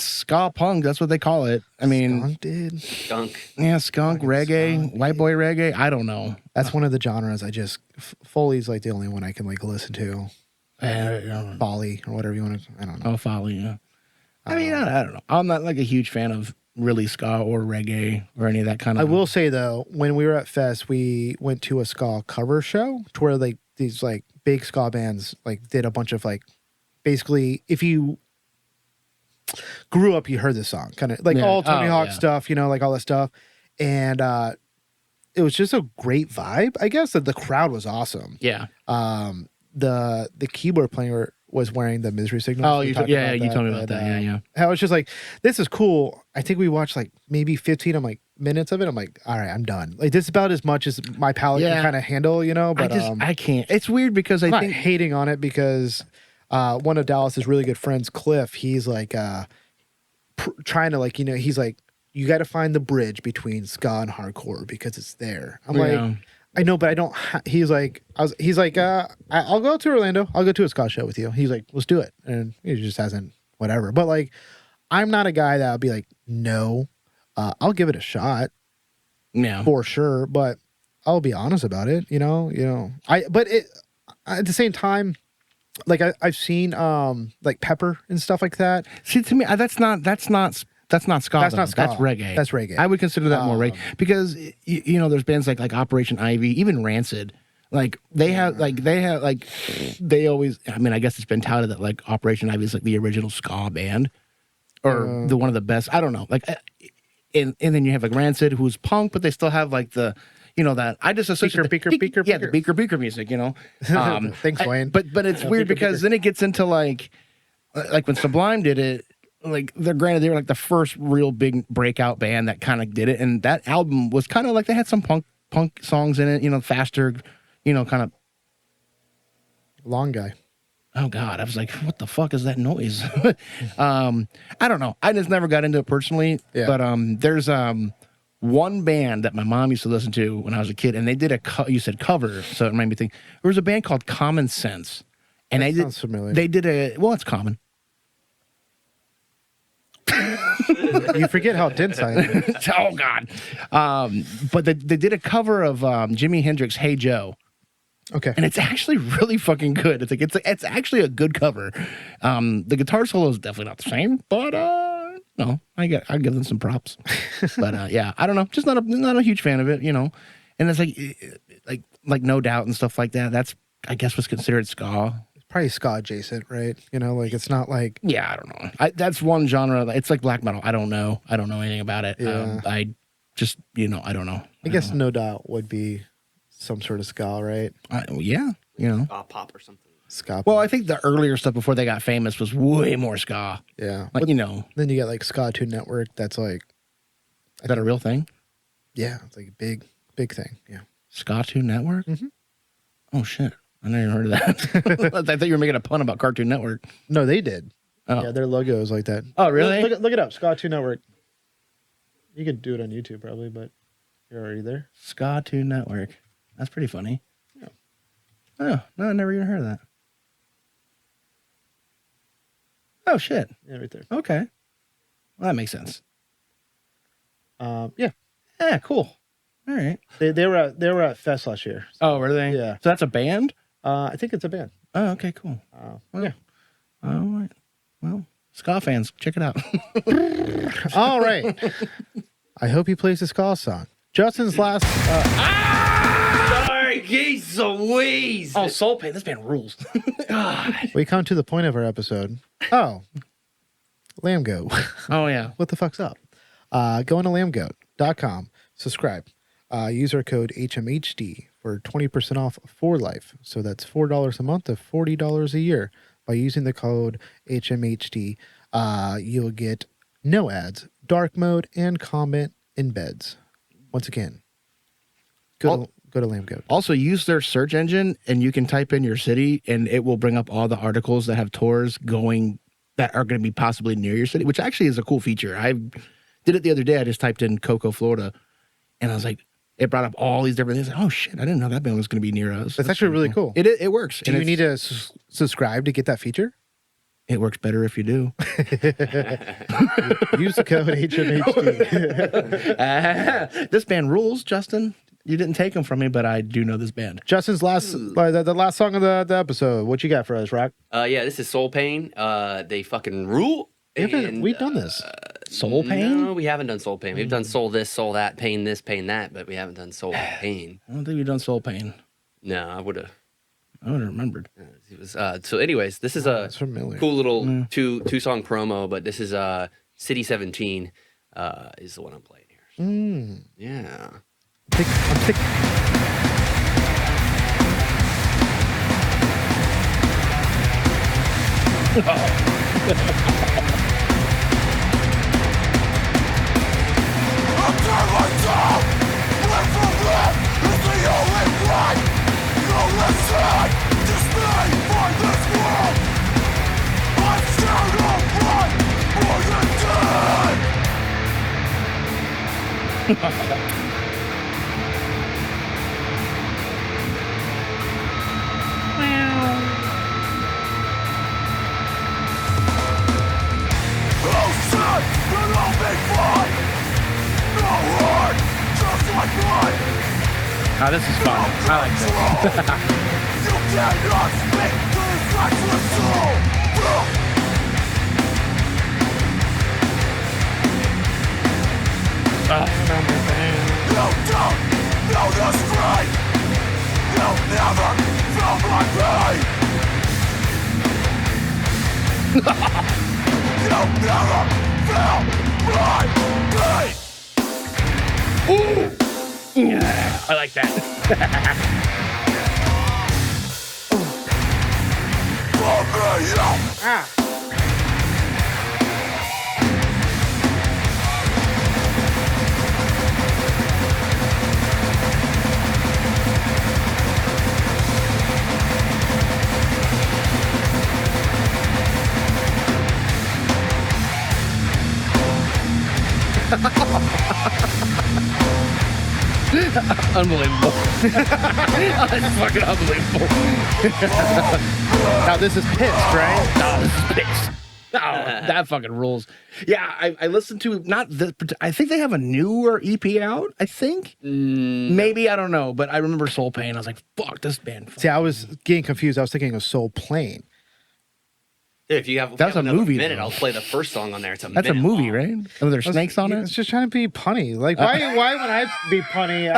Speaker 1: ska punk. That's what they call it. I mean,
Speaker 4: Skunk did.
Speaker 2: Skunk.
Speaker 1: yeah, skunk, reggae,
Speaker 4: skunk,
Speaker 1: white boy reggae. I don't know.
Speaker 4: That's one of the genres I just Foley's like the only one I can like listen to.
Speaker 1: I don't know.
Speaker 4: Folly or whatever you want to. I don't know.
Speaker 1: Oh, folly. Yeah. I mean, I don't know. I'm not like a huge fan of really ska or reggae or any of that kind of.
Speaker 4: I will say though, when we were at Fest, we went to a ska cover show to where like these like big ska bands like did a bunch of like basically if you grew up, you heard this song kind of like
Speaker 1: Yeah.
Speaker 4: all Tony
Speaker 1: Oh,
Speaker 4: Hawk
Speaker 1: yeah.
Speaker 4: stuff, you know, like all that stuff, and it was just a great vibe. I guess that the crowd was awesome.
Speaker 1: Yeah.
Speaker 4: The keyboard player was wearing the misery signal.
Speaker 1: Oh, you told me about that. Yeah, yeah.
Speaker 4: I was just like, this is cool. I think we watched like maybe 15 minutes of it. I'm like, all right, I'm done. Like this is about as much as my palate
Speaker 1: Yeah.
Speaker 4: can kind of handle, you know. But
Speaker 1: I can't. It's weird because
Speaker 4: I'm
Speaker 1: I
Speaker 4: not
Speaker 1: think
Speaker 4: hating on it because one of Dallas's really good friends, Cliff, he's like trying to like, you know, he's like, you got to find the bridge between ska and hardcore because it's there. I'm
Speaker 1: Yeah.
Speaker 4: like, I know, but I don't. He's like, I'll go to Orlando. I'll go to a ska show with you. He's like, let's do it, and he just hasn't, whatever. But like, I'm not a guy that would be like, no, I'll give it a shot
Speaker 1: yeah.
Speaker 4: for sure, but I'll be honest about it. You know. But at the same time, like I've seen like Pepper and stuff like that.
Speaker 1: See, to me, that's not ska.
Speaker 4: That's not ska.
Speaker 1: That's reggae.
Speaker 4: That's reggae.
Speaker 1: I would consider that more reggae because you know there's bands like Operation Ivy, even Rancid. Like they always. I mean, I guess it's been touted that like Operation Ivy is like the original ska band or the one of the best. I don't know. Like, and then you have like Rancid, who's punk, but they still have like the. You know that I just associate
Speaker 4: Beaker,
Speaker 1: yeah, the beaker music. You know,
Speaker 4: Thanks, Wayne.
Speaker 1: But it's weird because then it gets into like when Sublime did it. Like they're granted they were like the first real big breakout band that kind of did it, and that album was kind of like they had some punk songs in it, you know, faster, you know, kind of.
Speaker 4: Long guy.
Speaker 1: Oh God, I was like, what the fuck is that noise? I don't know. I just never got into it personally,
Speaker 4: Yeah.
Speaker 1: but there's one band that my mom used to listen to when I was a kid, and they did you said cover, so it made me think there was a band called Common Sense, and
Speaker 4: Sounds familiar.
Speaker 1: they did it's common.
Speaker 4: You forget how dense I am.
Speaker 1: Oh God! But they did a cover of Jimi Hendrix "Hey Joe,"
Speaker 4: Okay.
Speaker 1: and it's actually really fucking good. It's actually a good cover. The guitar solo is definitely not the same, but no, I give them some props. But yeah, I don't know, just not a huge fan of it, you know. And it's like No Doubt and stuff like that. That's I guess what's considered ska.
Speaker 4: Probably ska adjacent, right? You know, like it's not like
Speaker 1: Yeah, I don't know. That's one genre. It's like black metal. I don't know anything about it.
Speaker 4: Yeah.
Speaker 1: I just, I don't know.
Speaker 4: I guess No Doubt would be some sort of ska, right?
Speaker 1: Yeah,
Speaker 2: Pop or something.
Speaker 4: Ska.
Speaker 1: Well, I think the earlier stuff before they got famous was way more ska.
Speaker 4: yeah.
Speaker 1: Like,
Speaker 4: Then you get like Ska Tune Network. That's like,
Speaker 1: is that a real thing?
Speaker 4: yeah, it's like a big thing. Yeah.
Speaker 1: Ska Tune Network?
Speaker 4: Mhm.
Speaker 1: Oh, shit. I never heard of that. I thought you were making a pun about Cartoon Network.
Speaker 4: No, they did.
Speaker 1: Oh.
Speaker 4: Yeah, their logo is like that.
Speaker 1: Oh, really?
Speaker 4: Look it up. Ska Tune Network. You could do it on YouTube probably, but you're already there.
Speaker 1: Ska Tune Network. That's pretty funny.
Speaker 4: Yeah.
Speaker 1: Oh, no, I never even heard of that. Oh, shit.
Speaker 4: Yeah, right there.
Speaker 1: Okay. Well, that makes sense.
Speaker 4: Yeah,
Speaker 1: Yeah, cool. All right.
Speaker 4: they were at Fest last year.
Speaker 1: Oh, were they?
Speaker 4: Yeah.
Speaker 1: So that's a band?
Speaker 4: I think it's a band.
Speaker 1: Oh, okay, cool.
Speaker 4: Yeah.
Speaker 1: All right. Well, ska fans, check it out.
Speaker 4: All right. I hope he plays the ska song. Justin's last.
Speaker 2: Sorry, geez Louise.
Speaker 1: Oh, Soul Pain. This band rules.
Speaker 4: We come to the point of our episode. Oh, Lamb Goat.
Speaker 1: Oh, yeah.
Speaker 4: What the fuck's up? Go on to lambgoat.com. Subscribe. Use our code HMHD for 20% off for life. So that's $4 a month to $40 a year. By using the code HMHD, you'll get no ads, dark mode, and comment embeds. Once again, go Go to Lamb Goat.
Speaker 1: Also, use their search engine, and you can type in your city, and it will bring up all the articles that have tours going that are going to be possibly near your city, which actually is a cool feature. I did it the other day. I just typed in Cocoa, Florida, and I was like, it brought up all these different things. Like, oh shit, I didn't know that band was going to be near us.
Speaker 4: That's actually really cool.
Speaker 1: It works.
Speaker 4: Do you need to subscribe to get that feature?
Speaker 1: It works better if you do.
Speaker 4: Use the code HMHD.
Speaker 1: This band rules, Justin. You didn't take them from me, but I do know this band.
Speaker 4: Justin's last, the last song of the episode. What you got for us, Rock?
Speaker 2: Yeah, this is Soul Pain. They fucking rule.
Speaker 4: We've done this.
Speaker 1: Soul Pain?
Speaker 2: No, we haven't done Soul Pain. We've done Soul this, Soul that, Pain this, Pain that, but we haven't done Soul Pain.
Speaker 1: I don't think we've done Soul Pain.
Speaker 2: No, I would have.
Speaker 1: I would have remembered.
Speaker 2: It was, so, anyways, this is a
Speaker 4: That's familiar.
Speaker 2: cool little two-song promo, but this is City 17 is the one I'm playing here. Yeah.
Speaker 4: I'm sick.
Speaker 1: Oh, this is fun. I like this.
Speaker 3: You cannot speak to the senseless soul. You don't know the strength. You'll never feel my pain. You'll never feel my pain.
Speaker 1: Ooh. Yeah, I like that. Unbelievable. That's fucking unbelievable.
Speaker 4: Now this is pissed, right?
Speaker 1: No, this is pissed. Oh, that fucking rules. Yeah, I listened to not this. I think they have a newer EP out. I think maybe I don't know, but I remember Soul Pain. I was like, "Fuck this band."
Speaker 4: See, I was getting confused. I was thinking of Soul Plane.
Speaker 2: If you have,
Speaker 1: That's a movie,
Speaker 2: minute,
Speaker 1: though.
Speaker 2: I'll play the first song on there. It's a
Speaker 1: That's a
Speaker 2: minute
Speaker 1: movie,
Speaker 2: long.
Speaker 1: right? Oh, there's snakes on
Speaker 4: It's
Speaker 1: it.
Speaker 4: just trying to be punny. Like, why when I be punny?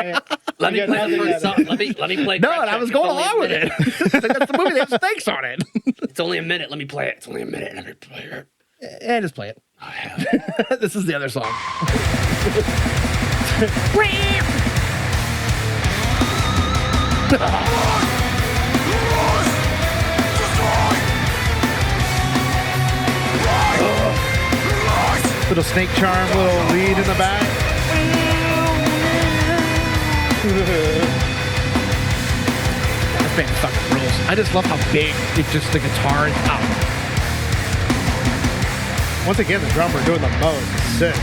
Speaker 2: Let me
Speaker 4: get
Speaker 2: play the
Speaker 4: nothing
Speaker 2: first
Speaker 4: out
Speaker 2: song. Let me play.
Speaker 1: No,
Speaker 2: Crack
Speaker 1: and I
Speaker 2: Check.
Speaker 1: was
Speaker 2: It's
Speaker 1: going
Speaker 2: only a
Speaker 1: along with
Speaker 2: minute.
Speaker 1: it. That's the movie. They have snakes on it.
Speaker 2: It's only a minute. Let me play it. It's only a minute. Let me play it.
Speaker 1: Yeah, just play it.
Speaker 2: I have.
Speaker 1: This is the other song.
Speaker 4: Little snake charm, little lead in the back.
Speaker 1: This band fucking rules. I just love how big it just the guitar is out.
Speaker 4: Once again, the drummer doing the most. Sick.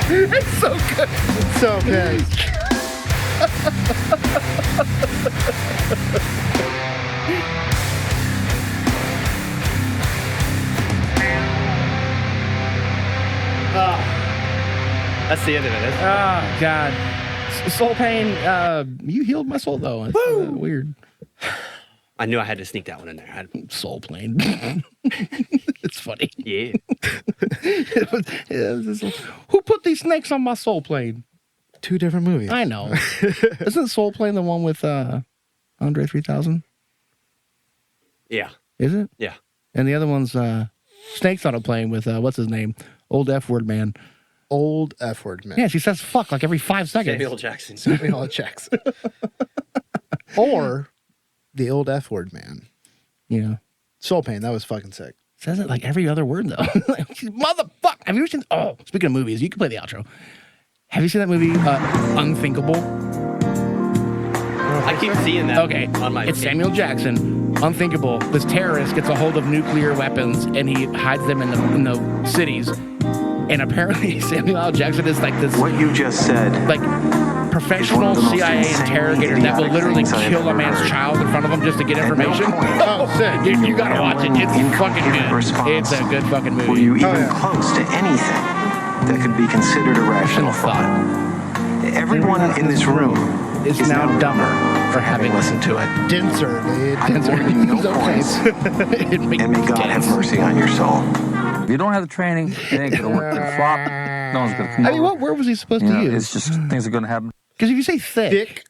Speaker 1: It's so good.
Speaker 4: So pissed.
Speaker 2: That's the end of it.
Speaker 1: Oh God, Soul Pain. You healed my soul though. It's weird.
Speaker 2: I knew I had to sneak that one in there. I had,
Speaker 1: Soul Plane. It's funny.
Speaker 2: yeah.
Speaker 1: Who put these snakes on my Soul Plane?
Speaker 4: Two different movies.
Speaker 1: I know. Isn't Soul Plane the one with Andre 3000?
Speaker 2: Yeah.
Speaker 1: Is it?
Speaker 2: Yeah.
Speaker 1: And the other one's Snakes on a Plane with what's his name? Old F word man.
Speaker 4: old F word man.
Speaker 1: Yeah, she says fuck like every 5 seconds.
Speaker 2: Samuel Jackson.
Speaker 4: Samuel L. Jackson. Or the old F word man.
Speaker 1: Yeah.
Speaker 4: Soul Pain, that was fucking sick.
Speaker 1: Says it like every other word though. Motherfucker. Have you ever seen? Oh, speaking of movies, you can play the outro. Have you seen that movie Unthinkable?
Speaker 2: I keep seeing that.
Speaker 1: Okay,
Speaker 2: on my
Speaker 1: it's Samuel Jackson. Unthinkable. This terrorist gets a hold of nuclear weapons and he hides them in the cities. And apparently Samuel L. Jackson is like this,
Speaker 5: What you just said.
Speaker 1: like professional
Speaker 5: It's one of the most
Speaker 1: CIA
Speaker 5: insanely
Speaker 1: interrogator that will
Speaker 5: idiotic
Speaker 1: literally
Speaker 5: things I've
Speaker 1: kill a
Speaker 5: ever
Speaker 1: man's
Speaker 5: heard.
Speaker 1: child in front of him just to get
Speaker 5: At no
Speaker 1: information.
Speaker 5: point
Speaker 1: Oh, sick. Dude, you gotta watch it. It's fucking good.
Speaker 5: Response.
Speaker 1: It's a good fucking
Speaker 5: Were
Speaker 1: movie.
Speaker 5: you even
Speaker 4: yeah.
Speaker 5: close to anything that could be considered a rational thought? Everyone in this room
Speaker 1: is now dumber for having listened to it.
Speaker 4: Denser, dude.
Speaker 5: I've awarded you no points,
Speaker 1: It makes
Speaker 5: and may God have
Speaker 1: sense.
Speaker 5: mercy on your soul.
Speaker 6: If you don't have the training, it ain't gonna work. Gonna flop. No one's gonna come
Speaker 1: I mean,
Speaker 6: over.
Speaker 1: what word was he supposed
Speaker 6: You
Speaker 1: to
Speaker 6: know,
Speaker 1: use?
Speaker 6: it's just things are gonna happen.
Speaker 1: Because if you say thick,
Speaker 4: Thick.